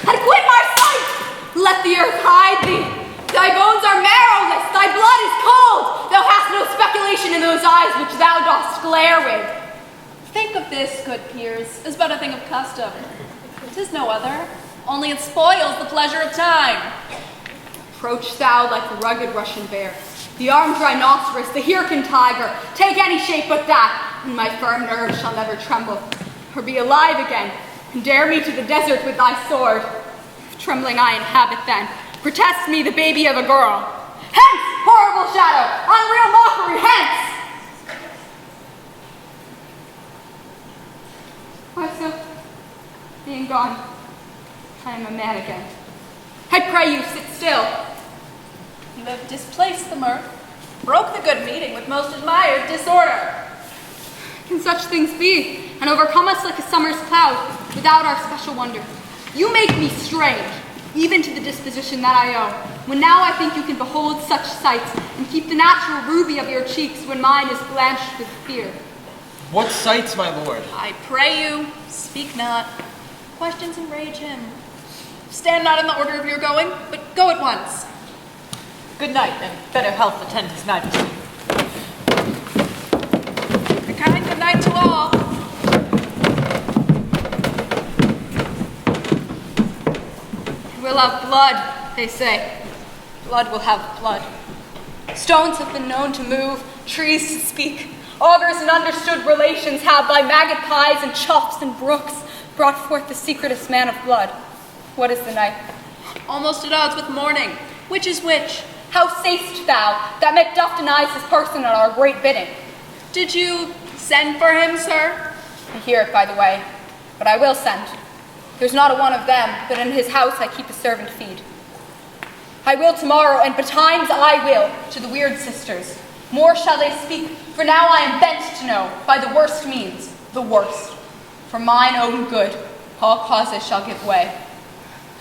And quit my sight! Let the earth hide thee. Thy bones are marrowless, thy blood is cold. Thou hast no speculation in those eyes which thou dost glare with. Think of this, good peers, as but a thing of custom. 'Tis no other, only it spoils the pleasure of time. Approach thou like the rugged Russian bear, the armed rhinoceros, the Hircan tiger. Take any shape but that, and my firm nerves shall never tremble, or be alive again, and dare me to the desert with thy sword. If trembling I inhabit then, protest me the baby of a girl. Hence, horrible shadow, unreal mockery, hence! Why so? Being gone, I am a man again. I pray you, sit still. You have displaced the mirth. broke the good meeting with most admired disorder. Can such things be, and overcome us like a summer's cloud, without our special wonder? You make me strange, even to the disposition that I owe, when now I think you can behold such sights, and keep the natural ruby of your cheeks when mine is blanched with fear. What sights, my lord? I pray you, speak not. Questions enrage him. Stand not in the order of your going, but go at once. Good night, and better health attend his majesty. A kind good night to all. We'll have blood, they say. Blood will have blood. Stones have been known to move, trees to speak. Augurs and understood relations have by maggot pies and chops and brooks brought forth the secretest man of blood. What is the night? Almost at odds with morning. Which is which? How say'st thou that Macduff denies his person at our great bidding? Did you send for him, sir? I hear it by the way, but I will send. There's not a one of them, but in his house I keep a servant feed. I will tomorrow, and betimes I will, to the weird sisters. More shall they speak, for now I am bent to know, by the worst means, the worst. For mine own good, all causes shall give way.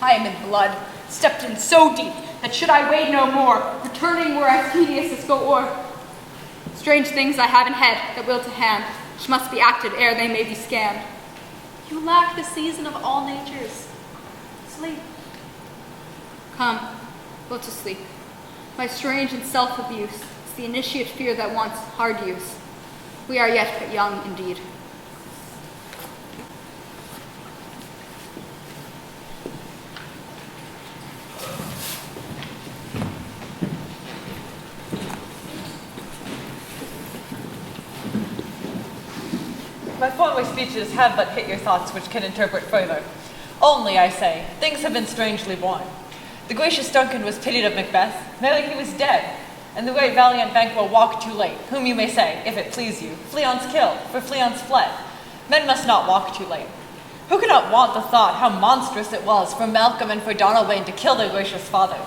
I am in blood, stepped in so deep, that should I wade no more, returning were as tedious as go o'er. Strange things I have in head, that will to hand, which must be acted ere they may be scanned. You lack the season of all natures. Sleep. Come, go to sleep. My strange and self-abuse is the initiate fear that wants hard use. We are yet but young indeed. My former speeches have but hit your thoughts which can interpret further. Only, I say, things have been strangely born. The gracious Duncan was pitied of Macbeth, merely he was dead, and the great valiant Banquo walked too late, whom you may say, if it please you, Fleance killed, for Fleance fled. Men must not walk too late. Who cannot want the thought how monstrous it was for Malcolm and for Donalbain to kill their gracious father?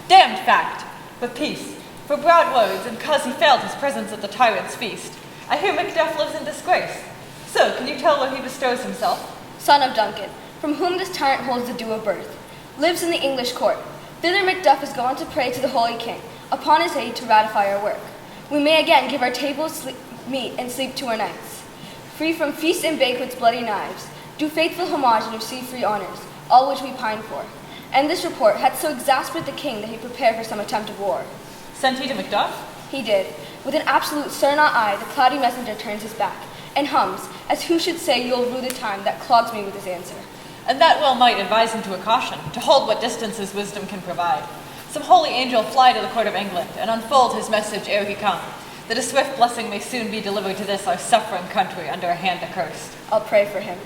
Damned fact! But peace, for broad words, and 'cause he failed his presence at the tyrant's feast. I hear Macduff lives in disgrace. So, can you tell where he bestows himself? Son of Duncan, from whom this tyrant holds the due of birth, lives in the English court. Thither Macduff is gone to pray to the Holy King, upon his aid to ratify our work. We may again give our tables meat and sleep to our nights. Free from feasts and banquets, bloody knives, do faithful homage and receive free honors, all which we pine for. And this report had so exasperated the king that he prepared for some attempt of war. Sent he to Macduff? He did. With an absolute stern eye, the cloudy messenger turns his back, and hums, as who should say, you'll rue the time that clogs me with his answer. And that well might advise him to a caution, to hold what distances wisdom can provide. Some holy angel fly to the court of England, and unfold his message ere he come, that a swift blessing may soon be delivered to this our suffering country under a hand accursed. I'll pray for him.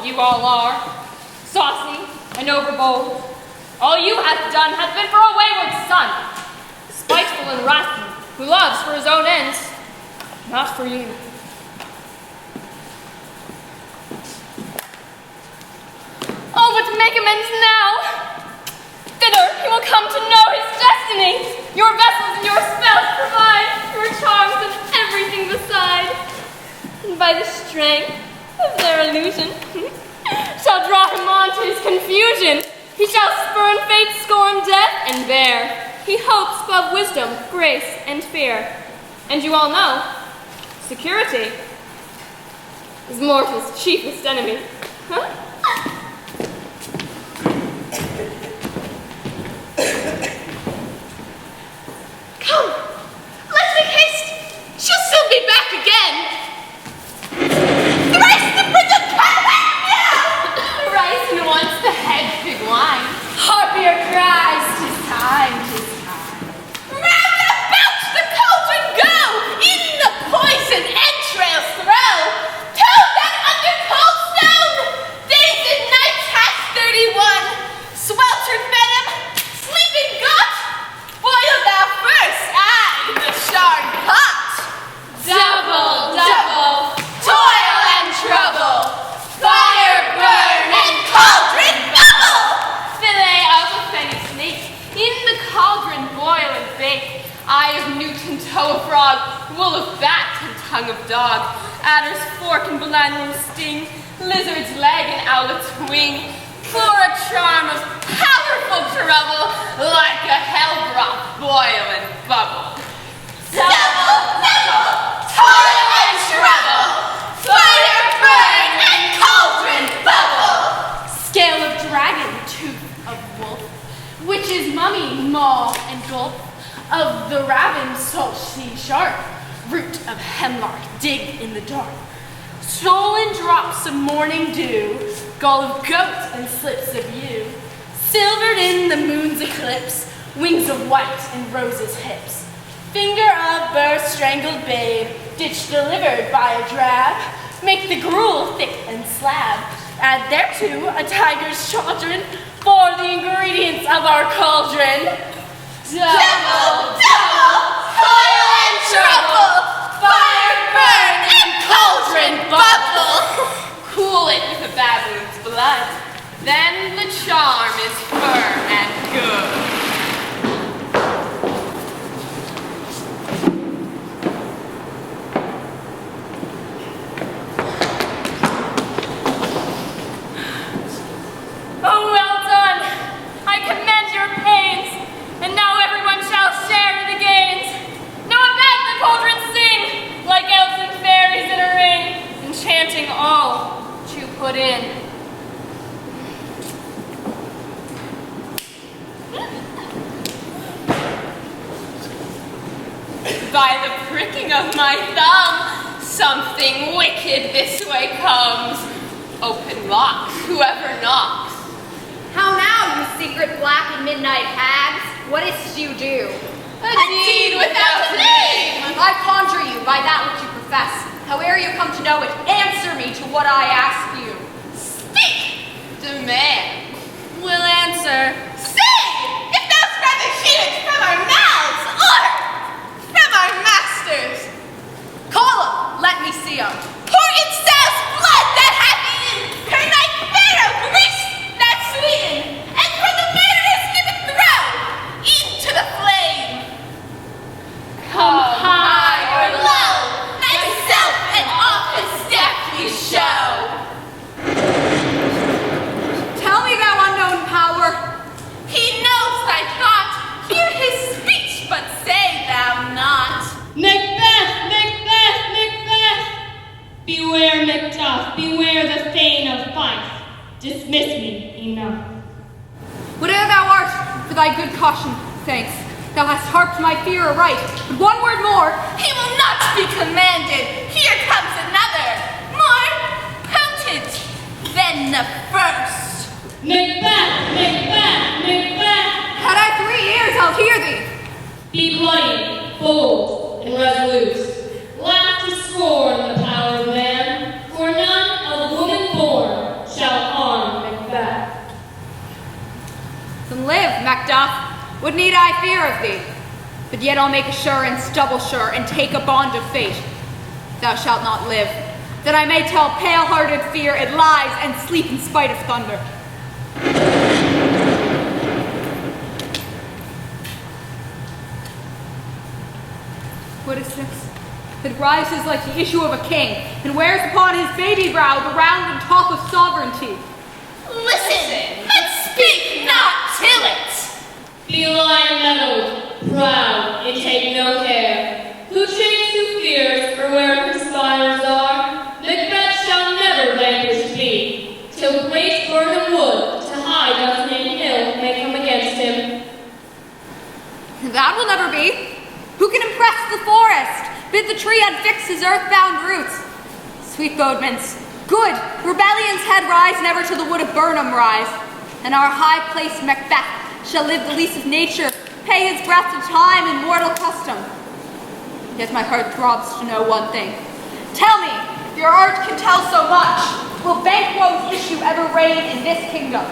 you all are, saucy and overbold. All you have done hath been for a wayward son, spiteful and wrathful, who loves for his own ends, not for you. Oh, but to make amends now, thither he will come to know his destiny. Your vessels and your spells provide your charms and everything beside. And by the strength of their illusion, shall draw him on to his confusion. He shall spurn fate, scorn death, and bear. He hopes above wisdom, grace, and fear. And you all know, security is mortal's chiefest enemy. Huh? Come, let's make haste. She'll soon be back again. Thrice the Prince of California! Thrice and once the head pig wine. Harpier cries, 'tis time, 'tis time. Round about the cauldron go, in the poison entrails throw. Toad that under cold stone, days and nights hath 31. Sweltered venom, sleeping gut, boil thou first, aye, the charred pot. Double, double, toil and trouble, fire burn and cauldron bubble. Fillet of a fenny snake, in the cauldron boil and bake. Eye of newt and toe of frog, wool of bat and tongue of dog, adder's fork and blandrel's sting, lizard's leg and owlet's wing, for a charm of powerful trouble, like a hell broth boil and bubble. Double, double, toil and trouble, fire burn and cauldron bubble. Scale of dragon, tooth of wolf, witch's mummy, maw and gulp, of the raven salt sea sharp, root of hemlock dig in the dark, stolen drops of morning dew, gall of goat and slips of yew, silvered in the moon's eclipse, wings of white and roses hips, finger of birth strangled babe, ditch delivered by a drab, make the gruel thick and slab, add thereto a tiger's chaldron for the ingredients of our cauldron. Double, double, toil and trouble, fire burn and cauldron bubble. Cool it with a baboon's blood, then the charm is firm and good. Oh, well done! I commend your pains, and now everyone shall share in the gains. Now abed the cauldron sing, like elves and fairies in a ring, enchanting all to put in. By the pricking of my thumb, something wicked this way comes. Open locks, whoever knocks. How now, you secret black and midnight hags? What is't you do? A deed without a name. I conjure you by that which you profess. Howe'er you come to know it, answer me to what I ask you. Speak! Demand. We'll answer. Say, if thou'st rather hear it from our mouths, or from our masters. Call 'em, let me see 'em. Pour in Sal's blood that hath eaten her night pharaoh, Greece that's sweeten, and for the murderous give a throw into the flame. Come high or low, thyself and office deftly show. Tell me, thou unknown power. He knows thy thought, hear his speech, but say thou not. Macbeth, Macbeth, Macbeth! Beware, Macduff, beware the Thane of Fife. Dismiss me, enough. Whate'er thou art, for thy good caution, thanks. Thou hast harped my fear aright, but one word more. He will not be commanded. Here comes another, more potent than the first. Macbeth, Macbeth, Macbeth! Had I 3 ears, I'll hear thee. Be bloody, bold, and resolute. Laugh to scorn the power of man, for none of woman born shall Macduff, what need I fear of thee? But yet I'll make assurance double sure, and take a bond of fate. Thou shalt not live, that I may tell pale-hearted fear it lies, and sleep in spite of thunder. What is this? It rises like the issue of a king, and wears upon his baby brow the round and top of sovereignty. Listen, but speak not till it. Be lion-mettled, proud, and take no care. Who shakes who fears, or where conspirers are, Macbeth shall never vanquish thee, till great Burnham wood, to hide on Name Hill, may come against him. That will never be. Who can impress the forest? Bid the tree unfix his earthbound roots. Sweet bodements, good, rebellion's head rise, never till the wood of Burnham rise. And our high-placed Macbeth shall live the lease of nature, pay his breath to time and mortal custom. Yet my heart throbs to know one thing. Tell me, if your art can tell so much, will Banquo's issue ever reign in this kingdom?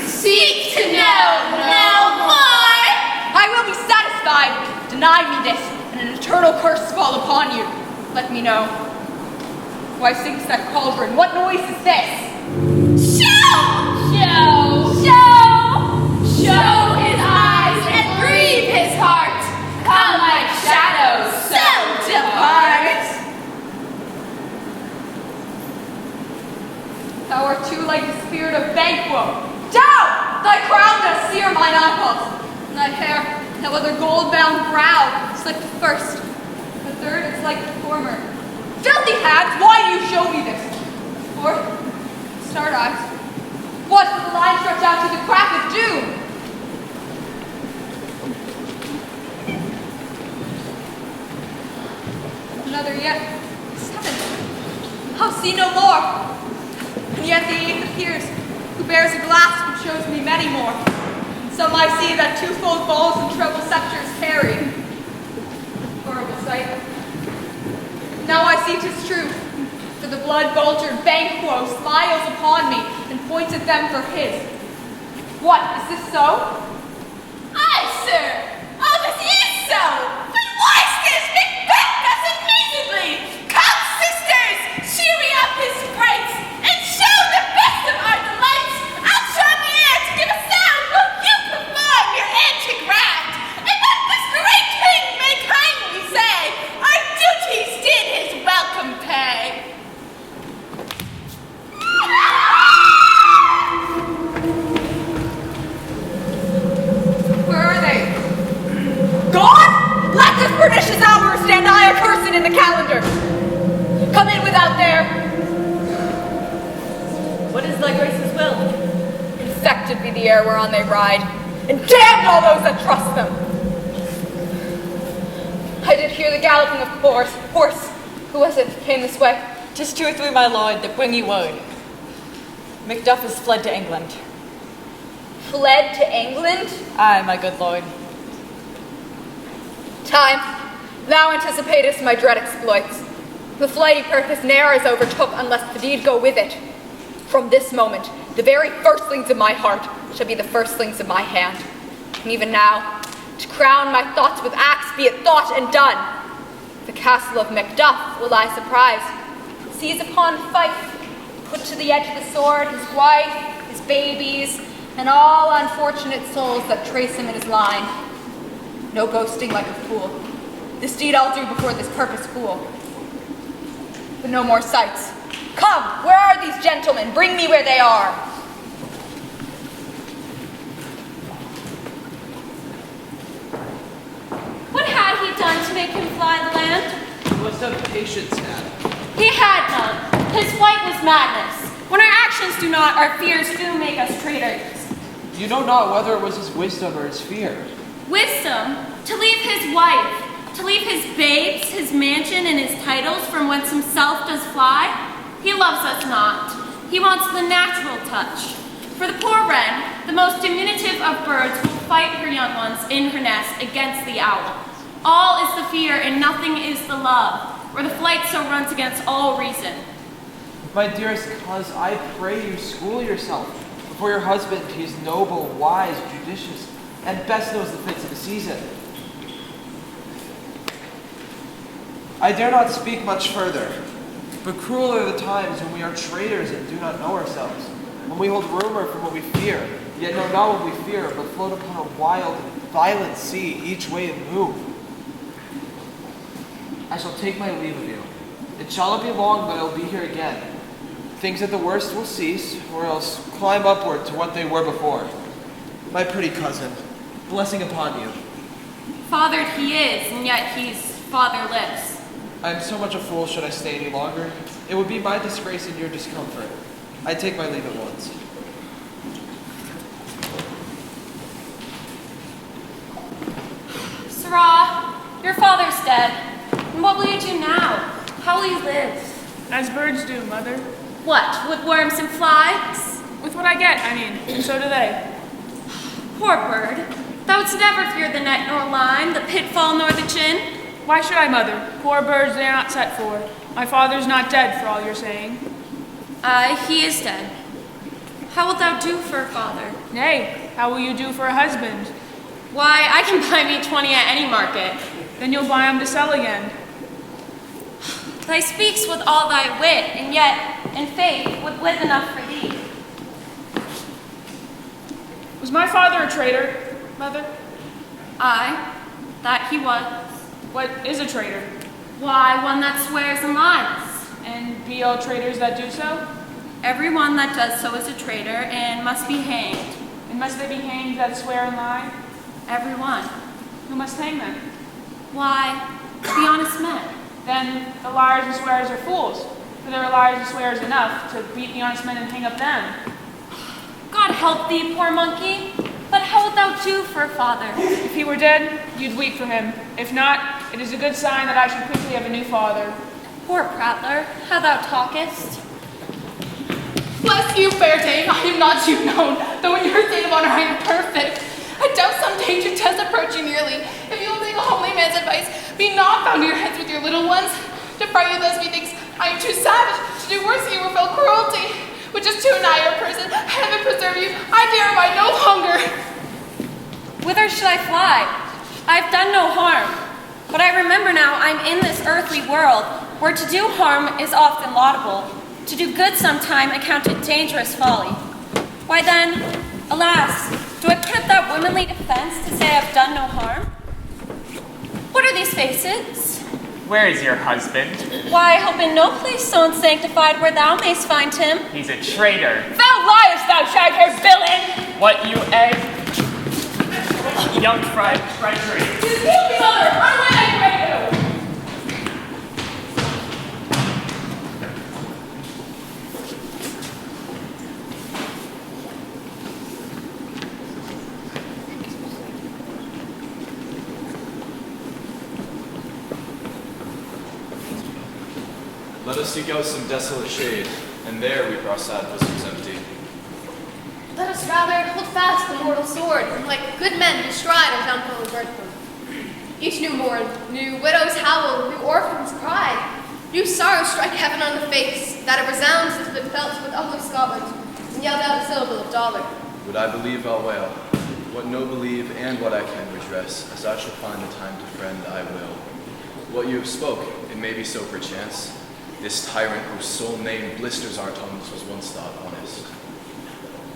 Seek to know no more. I will be satisfied. Deny me this, and an eternal curse fall upon you. Let me know. Why sinks that cauldron? What noise is this? Show! Show! Show! Show his eyes and grieve his heart. Come like shadows, so depart. Thou art too like the spirit of Banquo. Down! Thy crown doth sear mine eyeballs. And thy hair, that other gold-bound brow, is like the first. The third is like the former. Filthy hags, why do you show me this? Fourth, start eyes. What, with the line stretched out to the crack of doom? Another yet. Seven. I'll see no more. And yet the eighth appears, who bears a glass which shows me many more. Some I see that twofold balls and treble scepters carry. Horrible sight. Now I see 'tis true, for the blood-vultured Banquo smiles upon me and points at them for his. What, is this so? Aye, sir. Oh, this is so. But why stares Macbeth thus amazedly? Come, sisters, cheer me up his sprites, and show the best of our delights. I'll charm the air to give a sound while you perform your antic round, and that this great king may kindly say, our duties did his welcome pay. Where are they? Gone? Let this pernicious hour stand I accursed in the calendar. Come in without there. What is thy grace's will? Infected be the air whereon they ride, and damned all those that trust them. I did hear the galloping of horse. Who was it came this way? 'Tis 2 or 3, my lord, that bring you word. Macduff is fled to England. Fled to England? Aye, my good lord. Time, thou anticipatest my dread exploits. The flighty purpose ne'er is overtook unless the deed go with it. From this moment, the very firstlings of my heart shall be the firstlings of my hand. And even now, to crown my thoughts with acts, be it thought and done. The castle of Macduff will I surprise, seize upon Fife, put to the edge of the sword his wife, his babies, and all unfortunate souls that trace him in his line. No boasting like a fool. This deed I'll do before this purpose fool. But no more sights. Come, where are these gentlemen? Bring me where they are. What had he done to make him fly the land? He must have patience had. He had none. His flight was madness. When our actions do not, our fears do make us traitors. You know not whether it was his wisdom or his fear. Wisdom, to leave his wife, to leave his babes, his mansion, and his titles from whence himself does fly. He loves us not. He wants the natural touch. For the poor wren, the most diminutive of birds, will fight her young ones in her nest against the owl. All is the fear and nothing is the love, where the flight so runs against all reason. My dearest cuz, I pray you school yourself. Before your husband, he is noble, wise, judicious, and best knows the fits of the season. I dare not speak much further, but cruel are the times when we are traitors and do not know ourselves, when we hold rumor from what we fear, yet know not what we fear, but float upon a wild and violent sea, each way it move. I shall take my leave of you. It shall not be long, but I will be here again. Things at the worst will cease, or else climb upward to what they were before. My pretty cousin, blessing upon you. Fathered he is, and yet he's fatherless. I am so much a fool should I stay any longer. It would be my disgrace and your discomfort. I take my leave at once. Sirrah, your father's dead. And what will you do now? How will you live? As birds do, Mother. What, with worms and flies? With what I get, I mean, and so do they. Poor bird. Thou wouldst never fear the net nor line, the pitfall nor the gin. Why should I, Mother? Poor birds they are not set for. My father's not dead, for all you're saying. Aye, he is dead. How wilt thou do for a father? Nay, how will you do for a husband? Why, I can buy me 20 at any market. Then you'll buy 'em to sell again. Thy speaks with all thy wit, and yet, in faith, with wit enough for thee. Was my father a traitor, Mother? Aye, that he was. What is a traitor? Why, one that swears and lies. And be all traitors that do so? Every one that does so is a traitor and must be hanged. And must they be hanged that swear and lie? Every one. Who must hang them? Why, the honest men. Then the liars and swearers are fools, for there are liars and swearers enough to beat the honest men and hang up them. God help thee, poor monkey. But how wilt thou do for a father? If he were dead, you'd weep for him. If not, it is a good sign that I should quickly have a new father. Poor prattler, how thou talkest. Bless you, fair dame, I am not you known, though in your state of honor I am perfect. I doubt some danger does approach you nearly. If you will take a homely man's advice, be not bound to your heads with your little ones. To fright you thus, methinks I am too savage. To do worse, you will feel cruelty, which is too nigh your person. Heaven preserve you, I dare abide no longer. Whither should I fly? I have done no harm. But I remember now I'm in this earthly world, where to do harm is often laudable. To do good sometime accounted dangerous folly. Why then, alas, do I put up that womanly defense to say I've done no harm? What are these faces? Where is your husband? Why, I hope in no place so unsanctified where thou mayst find him. He's a traitor. Thou liest, thou shag-haired villain! What, you egg? Young fried treachery. You killed me, mother! Run away, I pray you! Let us seek out some desolate shade, and there weep our sad bosoms empty. Let us rather hold fast the mortal sword, and like good men bestride our downfall birthroom. Each new morn, new widows howl, new orphans cry, new sorrows strike heaven on the face, that it resounds has been felt with ugly Scotland, and yelled out a syllable of dollar. Would I believe I'll wail, what no believe and what I can redress, as I shall find the time to friend I will. What you have spoke, it may be so perchance. This tyrant whose sole name blisters our tongues was once thought honest.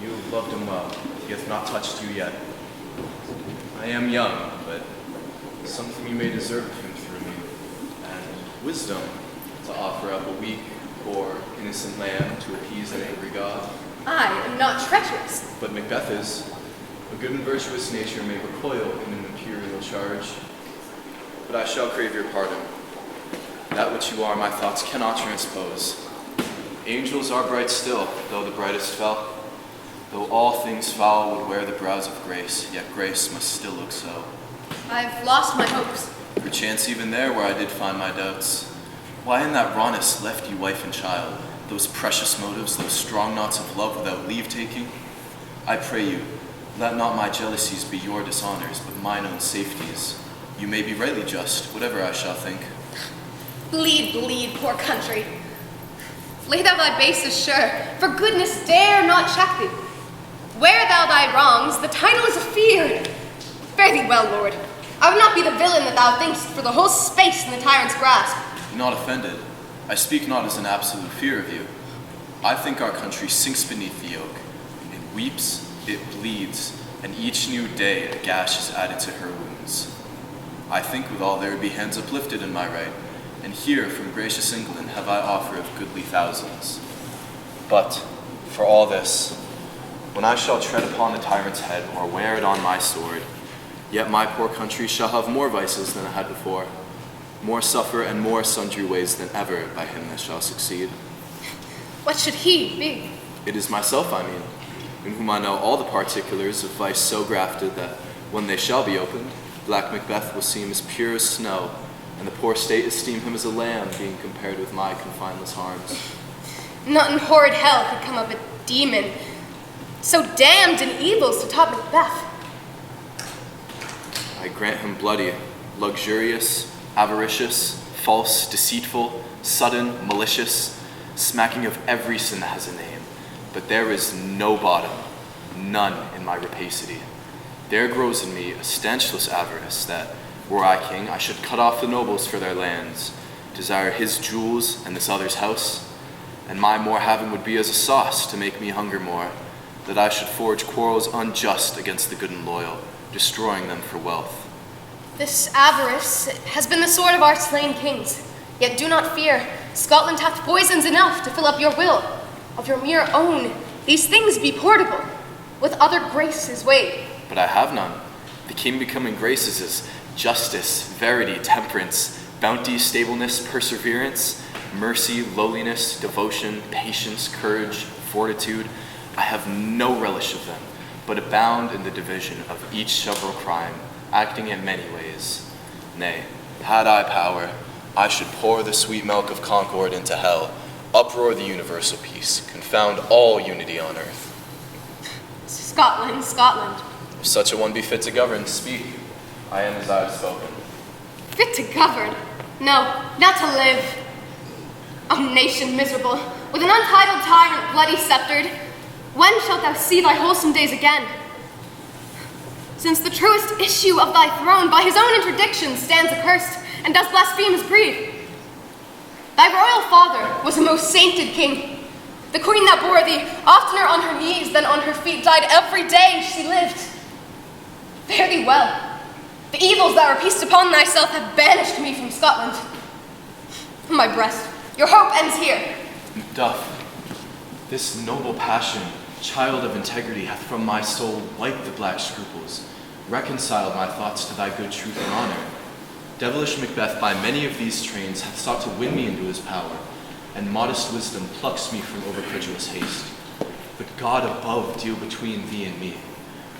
You have loved him well, he hath not touched you yet. I am young, but something you may deserve of him through me, and wisdom to offer up a weak, poor, innocent lamb to appease an angry god. I am not treacherous. But Macbeth is. A good and virtuous nature may recoil in an imperial charge. But I shall crave your pardon. That which you are, my thoughts cannot transpose. Angels are bright still, though the brightest fell. Though all things foul would wear the brows of grace, yet grace must still look so. I've lost my hopes. Perchance even there where I did find my doubts. Why in that rawness left you wife and child? Those precious motives, those strong knots of love without leave-taking? I pray you, let not my jealousies be your dishonors, but mine own safeties. You may be rightly just, whatever I shall think. Bleed, bleed, poor country. Lay thou thy bases sure, for goodness dare not check thee. Wear thou thy wrongs, the title is afeard. Fare thee well, lord. I would not be the villain that thou thinkst for the whole space in the tyrant's grasp. Be not offended. I speak not as an absolute fear of you. I think our country sinks beneath the yoke. It weeps, it bleeds, and each new day a gash is added to her wounds. I think withal there would be hands uplifted in my right, and here from gracious England have I offer of goodly thousands. But for all this, when I shall tread upon the tyrant's head or wear it on my sword, yet my poor country shall have more vices than it had before, more suffer and more sundry ways than ever by him that shall succeed. What should he be? It is myself, I mean, in whom I know all the particulars of vice so grafted that when they shall be opened, black Macbeth will seem as pure as snow, and the poor state esteem him as a lamb, being compared with my confineless harms. Not in horrid hell could come up a demon so damned in evils to top Macbeth. I grant him bloody, luxurious, avaricious, false, deceitful, sudden, malicious, smacking of every sin that has a name. But there is no bottom, none in my rapacity. There grows in me a stanchless avarice that, were I king, I should cut off the nobles for their lands, desire his jewels and this other's house, and my more having would be as a sauce to make me hunger more, that I should forge quarrels unjust against the good and loyal, destroying them for wealth. This avarice has been the sword of our slain kings. Yet do not fear, Scotland hath poisons enough to fill up your will. Of your mere own, these things be portable, with other graces weighed. But I have none. The king becoming graces is justice, verity, temperance, bounty, stableness, perseverance, mercy, lowliness, devotion, patience, courage, fortitude. I have no relish of them, but abound in the division of each several crime, acting in many ways. Nay, had I power, I should pour the sweet milk of concord into hell, uproar the universal peace, confound all unity on earth. Scotland, Scotland. If such a one be fit to govern, speak. I am as I have spoken. Fit to govern? No, not to live. O nation miserable, with an untitled tyrant bloody sceptred, when shalt thou see thy wholesome days again? Since the truest issue of thy throne by his own interdiction stands accursed, and does blaspheme his breed. Thy royal father was a most sainted king. The queen that bore thee, oftener on her knees than on her feet, died every day she lived. Fare thee well. The evils that were pieced upon thyself have banished me from Scotland. My breast, your hope ends here. Macduff, this noble passion, child of integrity, hath from my soul wiped the black scruples, reconciled my thoughts to thy good truth and honor. Devilish Macbeth by many of these trains hath sought to win me into his power, and modest wisdom plucks me from overcredulous haste. But God above deal between thee and me,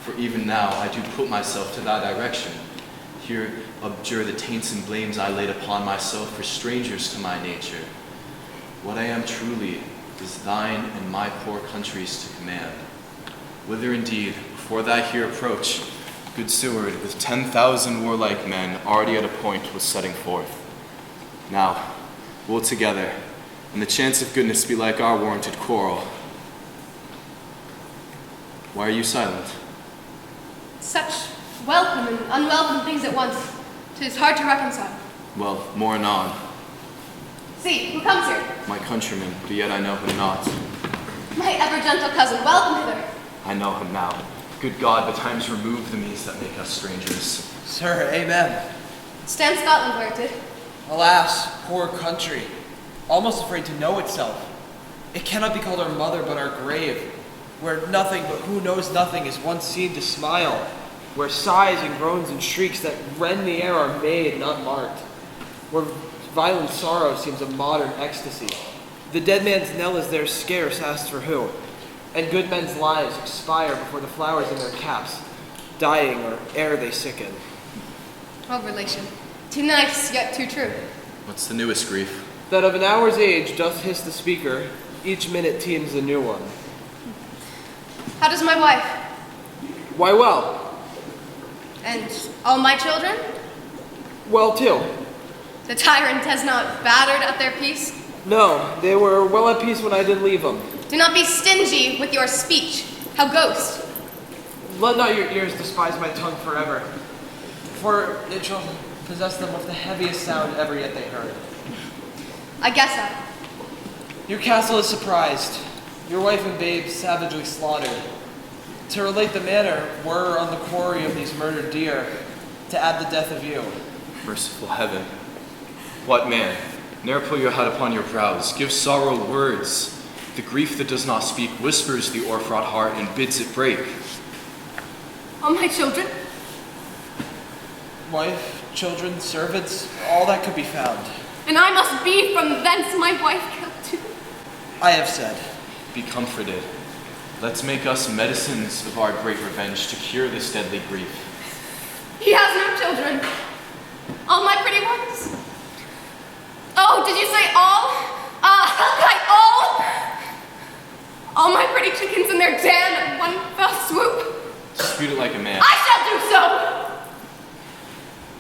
for even now I do put myself to thy direction. Here abjure the taints and blames I laid upon myself for strangers to my nature. What I am truly is thine and my poor country's to command. Whither indeed, before thy here approach, good Seward, with 10,000 warlike men already at a point, was setting forth. Now, we'll together, and the chance of goodness be like our warranted quarrel. Why are you silent? Such welcome and unwelcome things at once. 'Tis hard to reconcile. Well, more anon. See, who comes here? My countryman, but yet I know him not. My ever-gentle cousin, welcome hither. I know him now. Good God, the times remove the means that make us strangers. Sir, amen. Stand Scotland where it did. Alas, poor country, almost afraid to know itself. It cannot be called our mother, but our grave, where nothing but who knows nothing is once seen to smile, where sighs and groans and shrieks that rend the air are made, not marked, where violent sorrow seems a modern ecstasy. The dead man's knell is there scarce asked for who, and good men's lives expire before the flowers in their caps, dying or ere they sicken. Oh, relation, too nice, yet too true. What's the newest grief? That of an hour's age doth hiss the speaker, each minute teems a new one. How does my wife? Why, well. And all my children? Well, too. The tyrant has not battered at their peace? No, they were well at peace when I did leave them. Do not be stingy with your speech. How ghost? Let not your ears despise my tongue forever, for it shall possess them with the heaviest sound ever yet they heard. I guess so. Your castle is surprised, your wife and babes savagely slaughtered. To relate the manner, were on the quarry of these murdered deer, to add the death of you. Merciful heaven, what man? Ne'er put your head upon your brows, give sorrow words. The grief that does not speak whispers the o'erfraught heart and bids it break. All my children? Wife, children, servants, all that could be found. And I must be from thence my wife killed too. I have said. Be comforted. Let's make us medicines of our great revenge to cure this deadly grief. He has no children. All my pretty ones? Oh, did you say all? All? All my pretty chickens in their den at one fell swoop? Dispute it like a man. I shall do so!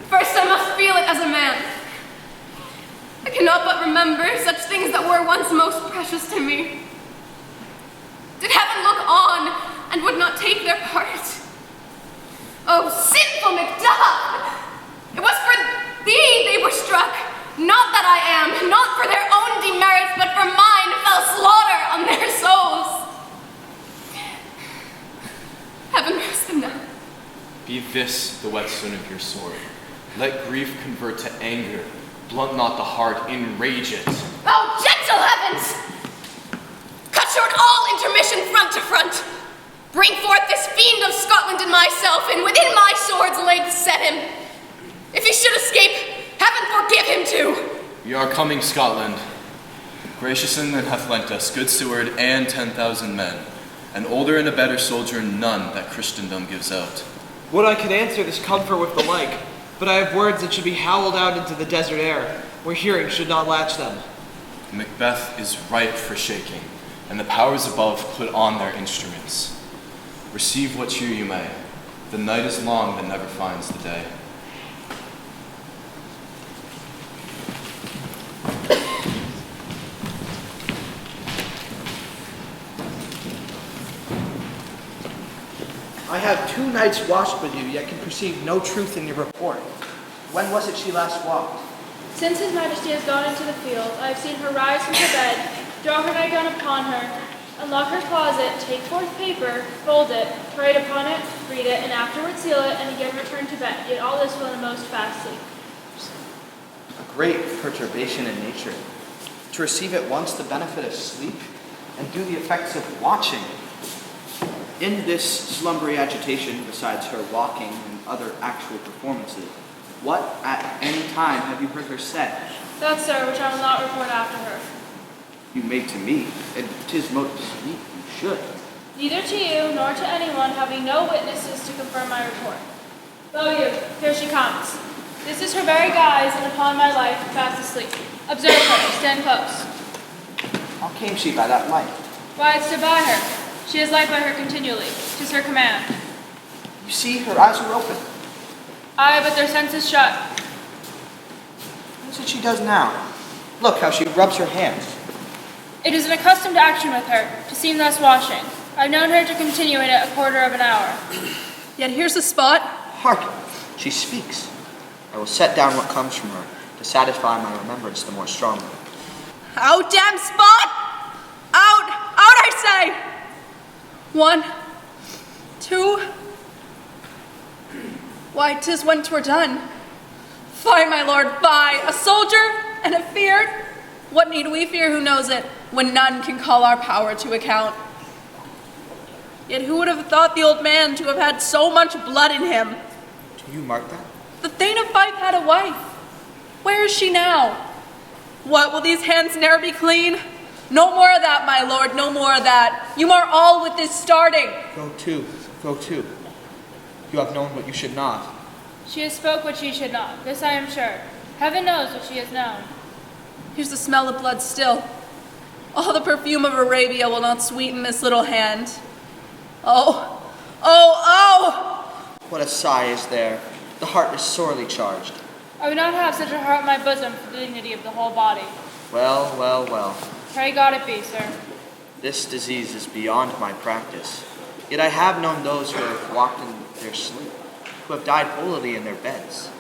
First I must feel it as a man. I cannot but remember such things that were once most precious to me. Did heaven look on and would not take their part? Oh, sinful Macduff! It was for thee they were struck. Not that I am, not for their own demerits, but for mine fell slaughter on their souls. Heaven rest them now. Be this the whetstone of your sword. Let grief convert to anger. Blunt not the heart, enrage it. Oh, gentle heavens! Cut short all intermission front to front. Bring forth this fiend of Scotland and myself, and within my sword's length set him. If he should escape, heaven forgive him too. We are coming, Scotland. Gracious and hath lent us good steward and 10,000 men. An older and a better soldier none that Christendom gives out. Would I could answer this comfort with the like, but I have words that should be howled out into the desert air, where hearing should not latch them. Macbeth is ripe for shaking, and the powers above put on their instruments. Receive what cheer you may. The night is long that never finds the day. I have 2 nights watched with you, yet can perceive no truth in your report. When was it she last walked? Since His Majesty has gone into the field, I have seen her rise from her bed, draw her nightgown upon her, unlock her closet, take forth paper, fold it, write upon it, read it, and afterward seal it, and again return to bed, yet all this while in a most fast sleep. A great perturbation in nature. To receive at once the benefit of sleep and do the effects of watching. In this slumbery agitation, besides her walking and other actual performances, what at any time have you heard her say? That, sir, which I will not report after her. You make to me, and 'tis most sweet you should. Neither to you, nor to anyone, having no witnesses to confirm my report. Lo you, here she comes. This is her very guise, and upon my life, fast asleep. Observe her, stand close. How came she by that light? Why, I stood by her. She has light by her continually. 'Tis her command. You see, her eyes are open. Aye, but their senses shut. What's it she does now? Look how she rubs her hands. It is an accustomed action with her, to seem thus washing. I've known her to continue it a quarter of an hour. Yet here's a spot. Hark! She speaks. I will set down what comes from her, to satisfy my remembrance the more strongly. Out, damn spot! Out! Out, I say! 1, 2. Why, 'tis when 'twere done. Fie, my lord, fie! A soldier and a feared? What need we fear who knows it, when none can call our power to account? Yet who would have thought the old man to have had so much blood in him? Do you mark that? The Thane of Fife had a wife. Where is she now? What, will these hands ne'er be clean? No more of that, my lord, no more of that. You are all with this starting. Go to, go to. You have known what you should not. She has spoke what she should not. This I am sure. Heaven knows what she has known. Here's the smell of blood still. All the perfume of Arabia will not sweeten this little hand. Oh, oh, oh! What a sigh is there. The heart is sorely charged. I would not have such a heart in my bosom for the dignity of the whole body. Well, well, well. Pray God it be, sir. This disease is beyond my practice. Yet I have known those who have walked in their sleep, who have died holily in their beds.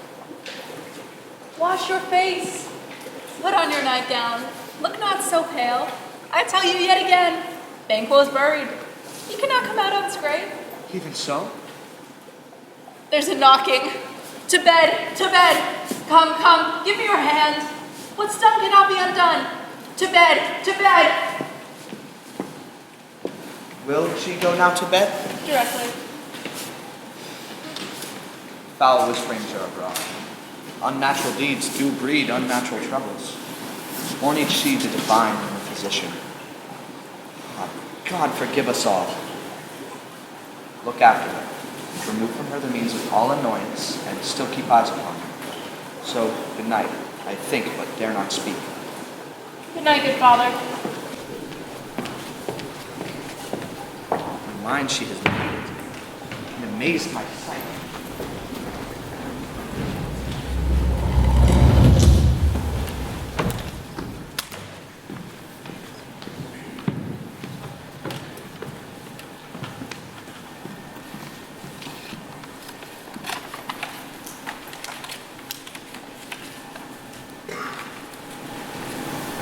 Wash your face. Put on your nightgown. Look not so pale. I tell you yet again, Banquo is buried. He cannot come out of his grave. Even so? There's a knocking. To bed, to bed. Come, come, give me your hand. What's done cannot be undone. To bed, to bed. Will she go now to bed? Directly. Foul whisperings are abroad. Unnatural deeds do breed unnatural troubles. Or needs she to define her physician. God forgive us all. Look after her. Remove from her the means of all annoyance, and still keep eyes upon her. So, good night. I think, but dare not speak. Good night, good father. The mind she has made can amaze my sight.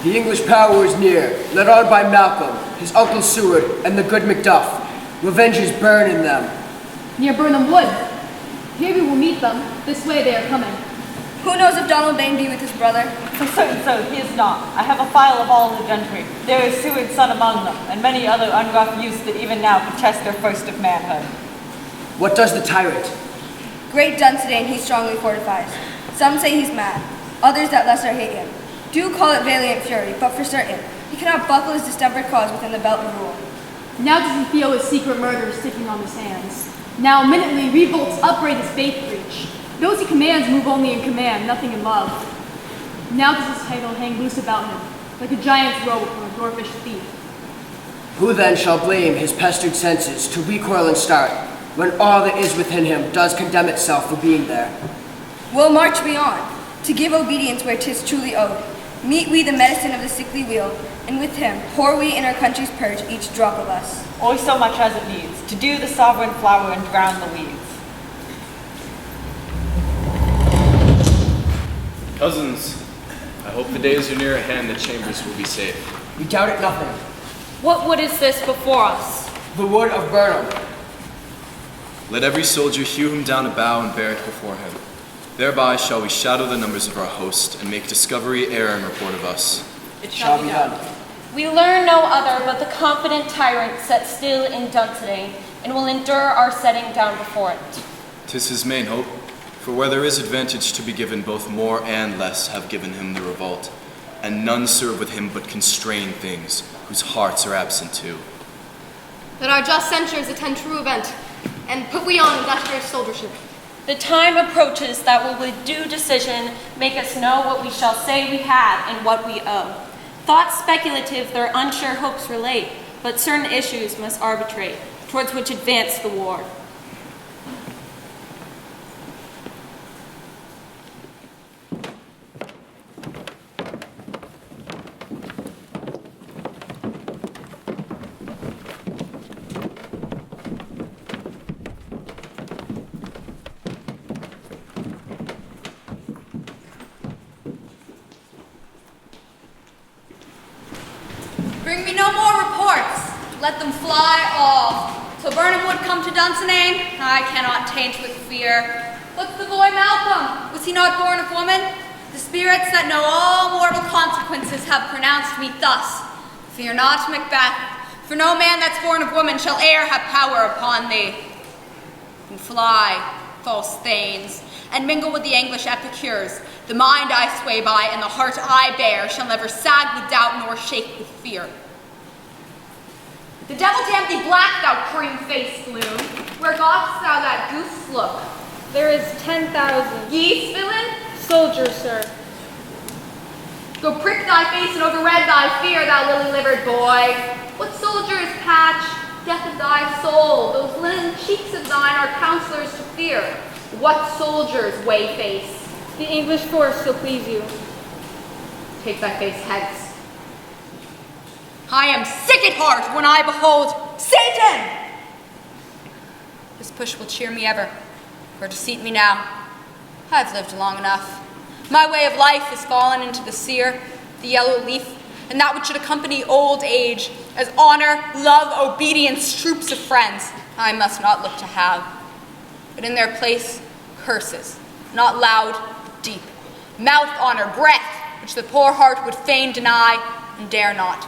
The English power is near, led on by Malcolm, his uncle Seward, and the good Macduff. Revenge is burned in them. Near Burnham Wood. Here we will meet them. This way they are coming. Who knows if Donald Bane be with his brother? For certain so, he is not. I have a file of all the gentry. There is Seward's son among them, and many other unrough youths that even now protest their first of manhood. What does the tyrant? Great Dunstan he strongly fortifies. Some say he's mad, others that lesser hate him. Do call it valiant fury, but for certain, he cannot buckle his distempered cause within the belt of rule. Now does he feel his secret murder sticking on his hands. Now minutely revolts upbraid his faith breach. Those he commands move only in command, nothing in love. Now does his title hang loose about him, like a giant's robe upon a dwarfish thief. Who then shall blame his pestered senses to recoil and start, when all that is within him does condemn itself for being there? We'll march beyond, to give obedience where 'tis truly owed. Meet we the medicine of the sickly wheel, and with him pour we in our country's purge each drop of us. Only so much as it needs, to do the sovereign flower and drown the weeds. Cousins, I hope the days are near at hand that Chambers will be safe. We doubt it nothing. What wood is this before us? The wood of Burnham. Let every soldier hew him down a bough and bear it before him. Thereby shall we shadow the numbers of our host, and make discovery err in report of us. It shall be done. We learn no other but the confident tyrant set still in Dunsinane, and will endure our setting down before it. 'Tis his main hope, for where there is advantage to be given, both more and less have given him the revolt, and none serve with him but constrained things, whose hearts are absent too. Let our just censures attend true event, and put we on illustrious soldiership. The time approaches that will with due decision make us know what we shall say we have and what we owe. Thoughts speculative their unsure hopes relate, but certain issues must arbitrate, towards which advance the war. Bring me no more reports. Let them fly all. Till Burnham would come to Dunsinane, I cannot taint with fear. What's the boy Malcolm? Was he not born of woman? The spirits that know all mortal consequences have pronounced me thus. Fear not, Macbeth, for no man that's born of woman shall e'er have power upon thee. And fly, false thanes, and mingle with the English epicures. The mind I sway by and the heart I bear shall never sag with doubt nor shake with fear. The devil damn thee black, thou cream-faced loon. Where gott'st thou that goose look? There is 10,000. Geese, villain? Soldiers, sir. Go prick thy face and overread thy fear, thou lily-livered boy. What soldier is Patch? Death of thy soul. Those linen cheeks of thine are counselors to fear. What soldiers, whey-face? The English force shall please you. Take thy face hence. I am sick at heart when I behold Satan! This push will cheer me ever, or deceit me now. I've lived long enough. My way of life has fallen into the sear, the yellow leaf, and that which should accompany old age, as honor, love, obedience, troops of friends, I must not look to have. But in their place, curses, not loud, deep, mouth honor, breath, which the poor heart would fain deny and dare not.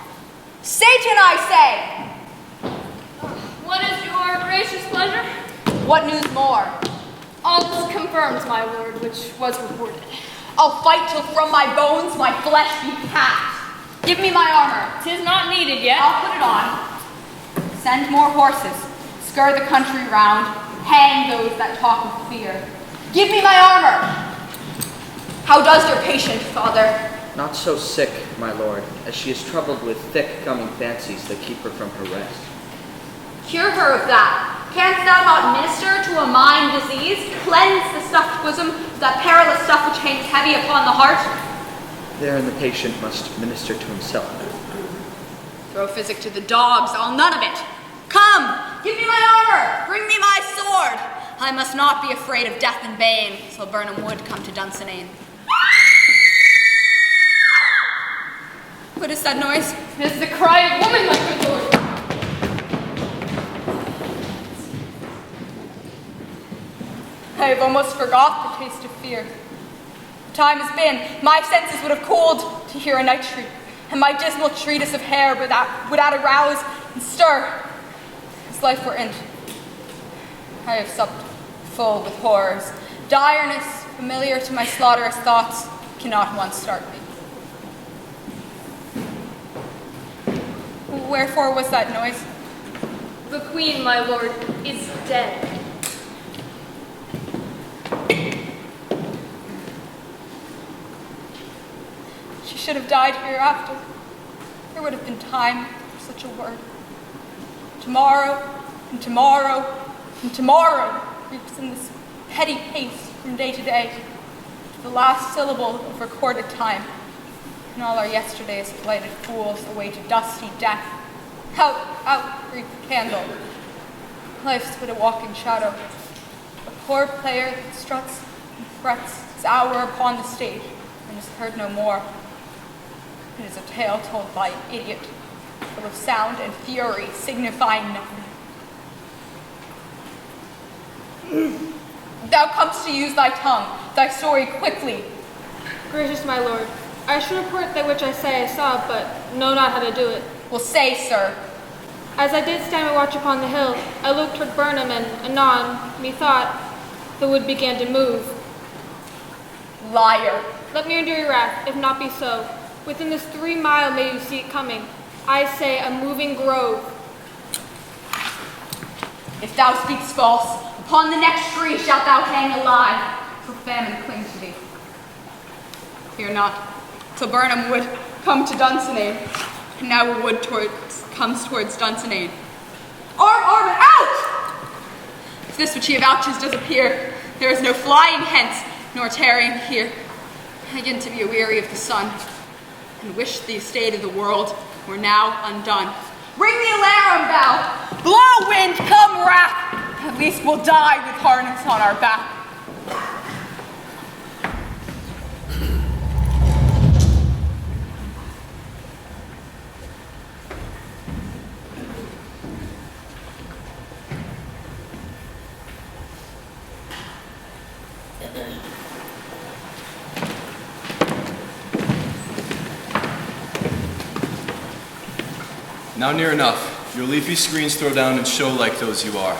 Satan, I say! What is your gracious pleasure? What news more? All this confirms my word, which was reported. I'll fight till from my bones my flesh be hacked. Give me my armor. 'Tis not needed yet. I'll put it on. Send more horses. Scur the country round. Hang those that talk of fear. Give me my armor. How does your patient, Father? Not so sick, my lord, as she is troubled with thick coming fancies that keep her from her rest. Cure her of that. Canst thou not minister to a mind diseased? Cleanse the stuffed bosom, that perilous stuff which hangs heavy upon the heart? Therein the patient must minister to himself. Throw physic to the dogs, I'll none of it. Come, give me my armor, bring me my sword. I must not be afraid of death and bane, till Burnham Wood come to Dunsinane. What is that noise? It is the cry of woman, my good lord. I have almost forgot the taste of fear. The time has been, my senses would have cooled to hear a night shriek, and my dismal treatise of hair would add arouse and stir, as life were in. I have supped full with horrors. Direness, familiar to my slaughterous thoughts, cannot once start me. Wherefore was that noise? The queen, my lord, is dead. She should have died hereafter. There would have been time for such a word. Tomorrow, and tomorrow, and tomorrow creeps in this petty pace from day to day, to the last syllable of recorded time, and all our yesterdays blighted fools away to dusty death. Out, out, breathe the candle. Life's but a walking shadow. A poor player that struts and frets his hour upon the stage and is heard no more. It is a tale told by an idiot, full of sound and fury, signifying nothing. Thou comest to use thy tongue, thy story quickly. Gracious my lord, I should report that which I say I saw, but know not how to do it. Well, say, sir. As I did stand and watch upon the hill, I looked toward Burnham, and anon, methought, the wood began to move. Liar. Let me endure your wrath, if not be so. Within this 3 mile may you see it coming. I say a moving grove. If thou speakst false, upon the next tree shalt thou hang alive, till famine cling to thee. Fear not, till Burnham would come to Dunsinane, and now a wood comes towards Dunsinane. Arm, out! If this which he avouches does appear, there is no flying hence, nor tarrying here. I begin to be weary of the sun, and wish the estate of the world were now undone. Ring the alarum bell! Blow, wind, come, wrath! At least we'll die with harness on our back. Now near enough. Your leafy screens throw down and show like those you are.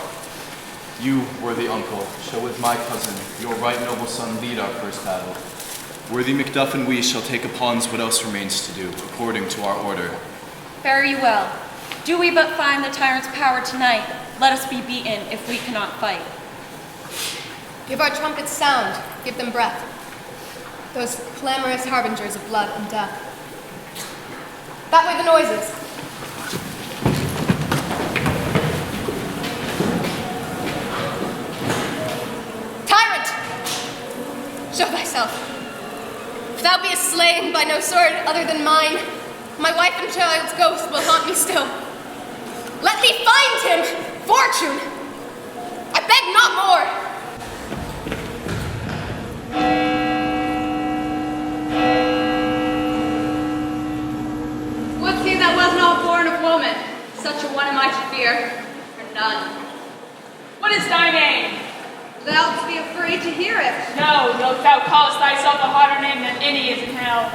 You, worthy uncle, shall with my cousin, your right noble son, lead our first battle. Worthy Macduff and we shall take upon what else remains to do, according to our order. Fare you well. Do we but find the tyrant's power tonight, let us be beaten if we cannot fight. Give our trumpets sound, give them breath. Those clamorous harbingers of blood and death. That way the noises. Show thyself. If thou beest slain by no sword other than mine, my wife and child's ghost will haunt me still. Let me find him, fortune! I beg not more. Would he that was not born of woman, such a one am I to fear, or none. What is thy name? Thou'lt be afraid to hear it. No, though thou callest thyself a harder name than any is in hell.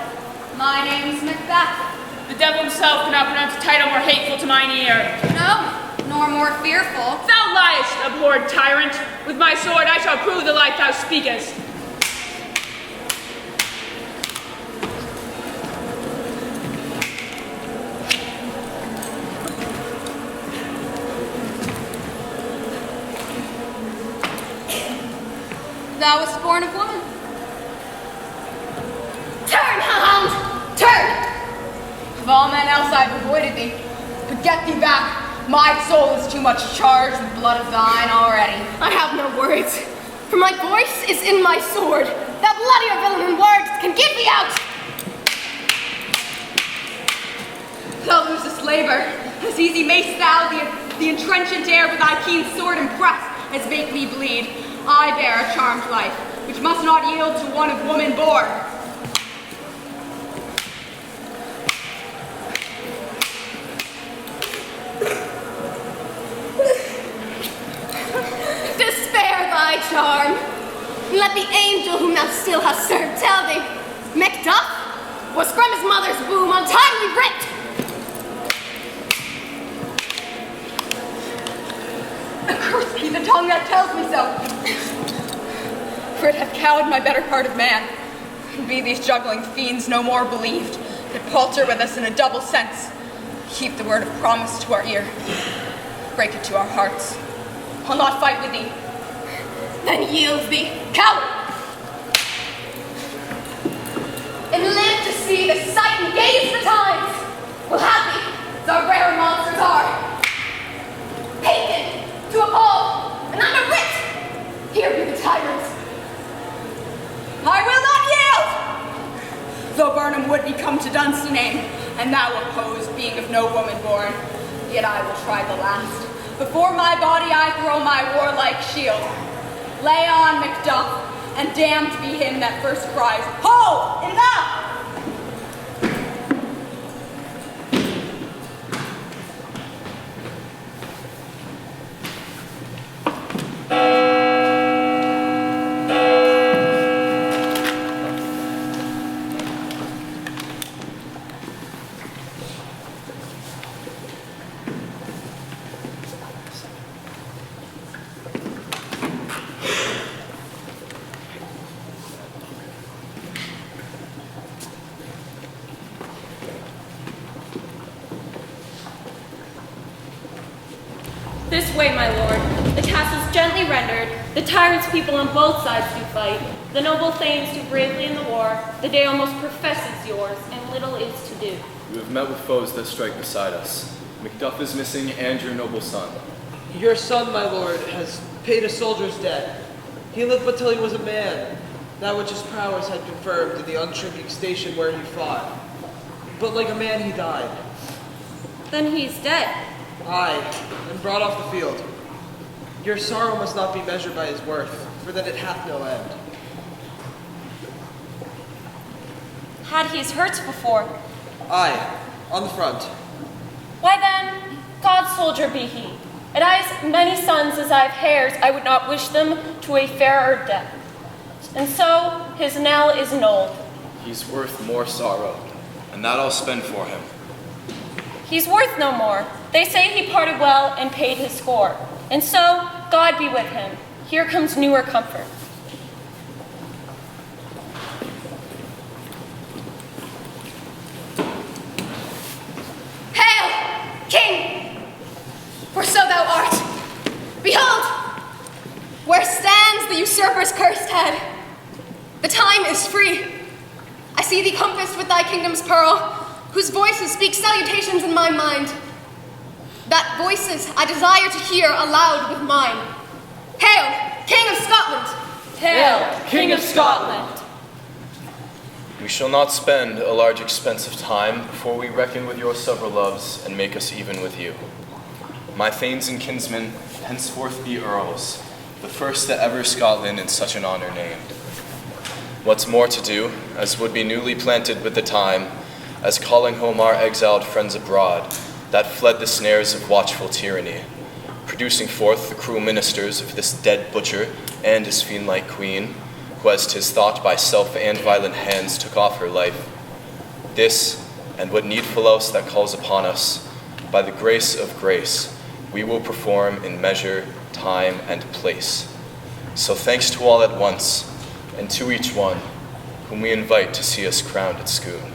My name's Macbeth. The devil himself cannot pronounce a title more hateful to mine ear. No, nor more fearful. Thou liest, abhorred tyrant. With my sword I shall prove the life thou speakest. Thou wast born of woman. Turn, hound! Turn! Of all men else I have avoided thee. But get thee back. My soul is too much charged with blood of thine already. I have no words, for my voice is in my sword. That bloodier villain in words can give thee out. Thou losest labor. As easy mayst thou the entrenchant air with thy keen sword impress as make me bleed. I bear a charmed life, which must not yield to one of woman born. Despair thy charm. Let the angel whom thou still hast served tell thee, Macduff was from his mother's womb untimely ripped. Accursed be the tongue that tells me so. For it hath cowed my better part of man. And be these juggling fiends no more believed, that palter with us in a double sense. Keep the word of promise to our ear. Break it to our hearts. I'll not fight with thee. Then yield thee, coward! And live to see the sight and gaze the times. Well, happy as our rare monsters are. Painted to appall, and I'm a writ. Here be the tyrants. I will not yield! Though Burnham would be come to Dunsinane, and thou opposed, being of no woman born, yet I will try the last. Before my body I throw my warlike shield. Lay on, Macduff, and damned be him that first cries, Ho! Enough! This way, my lord. The castle's gently rendered. The tyrants' people on both sides do fight. The noble thanes do bravely in the war. The day almost professes yours, and little is to do. You have met with foes that strike beside us. Macduff is missing, and your noble son. Your son, my lord, has paid a soldier's debt. He lived but till he was a man, that which his prowess had confirmed in the unshrinking station where he fought. But like a man he died. Then he's dead. Aye, and brought off the field. Your sorrow must not be measured by his worth, for that it hath no end. Had he his hurts before? Aye, on the front. Why then, God's soldier be he. And I, as many sons as I have hairs, I would not wish them to a fairer death. And so his knell is annulled. He's worth more sorrow, and that I'll spend for him. He's worth no more. They say he parted well and paid his score. And so, God be with him. Here comes newer comfort. Hail, King! For so thou art. Behold, where stands the usurper's cursed head. The time is free. I see thee compassed with thy kingdom's pearl, whose voices speak salutations in my mind. That voices I desire to hear aloud with mine. Hail, King of Scotland! Hail, King of Scotland! We shall not spend a large expense of time before we reckon with your several loves and make us even with you. My thanes and kinsmen henceforth be earls, the first that ever Scotland in such an honor named. What's more to do, as would be newly planted with the time, as calling home our exiled friends abroad, that fled the snares of watchful tyranny, producing forth the cruel ministers of this dead butcher and his fiend-like queen, who as 'tis thought by self and violent hands took off her life. This, and what needful else that calls upon us, by the grace of grace, we will perform in measure, time, and place. So thanks to all at once, and to each one, whom we invite to see us crowned at Scone.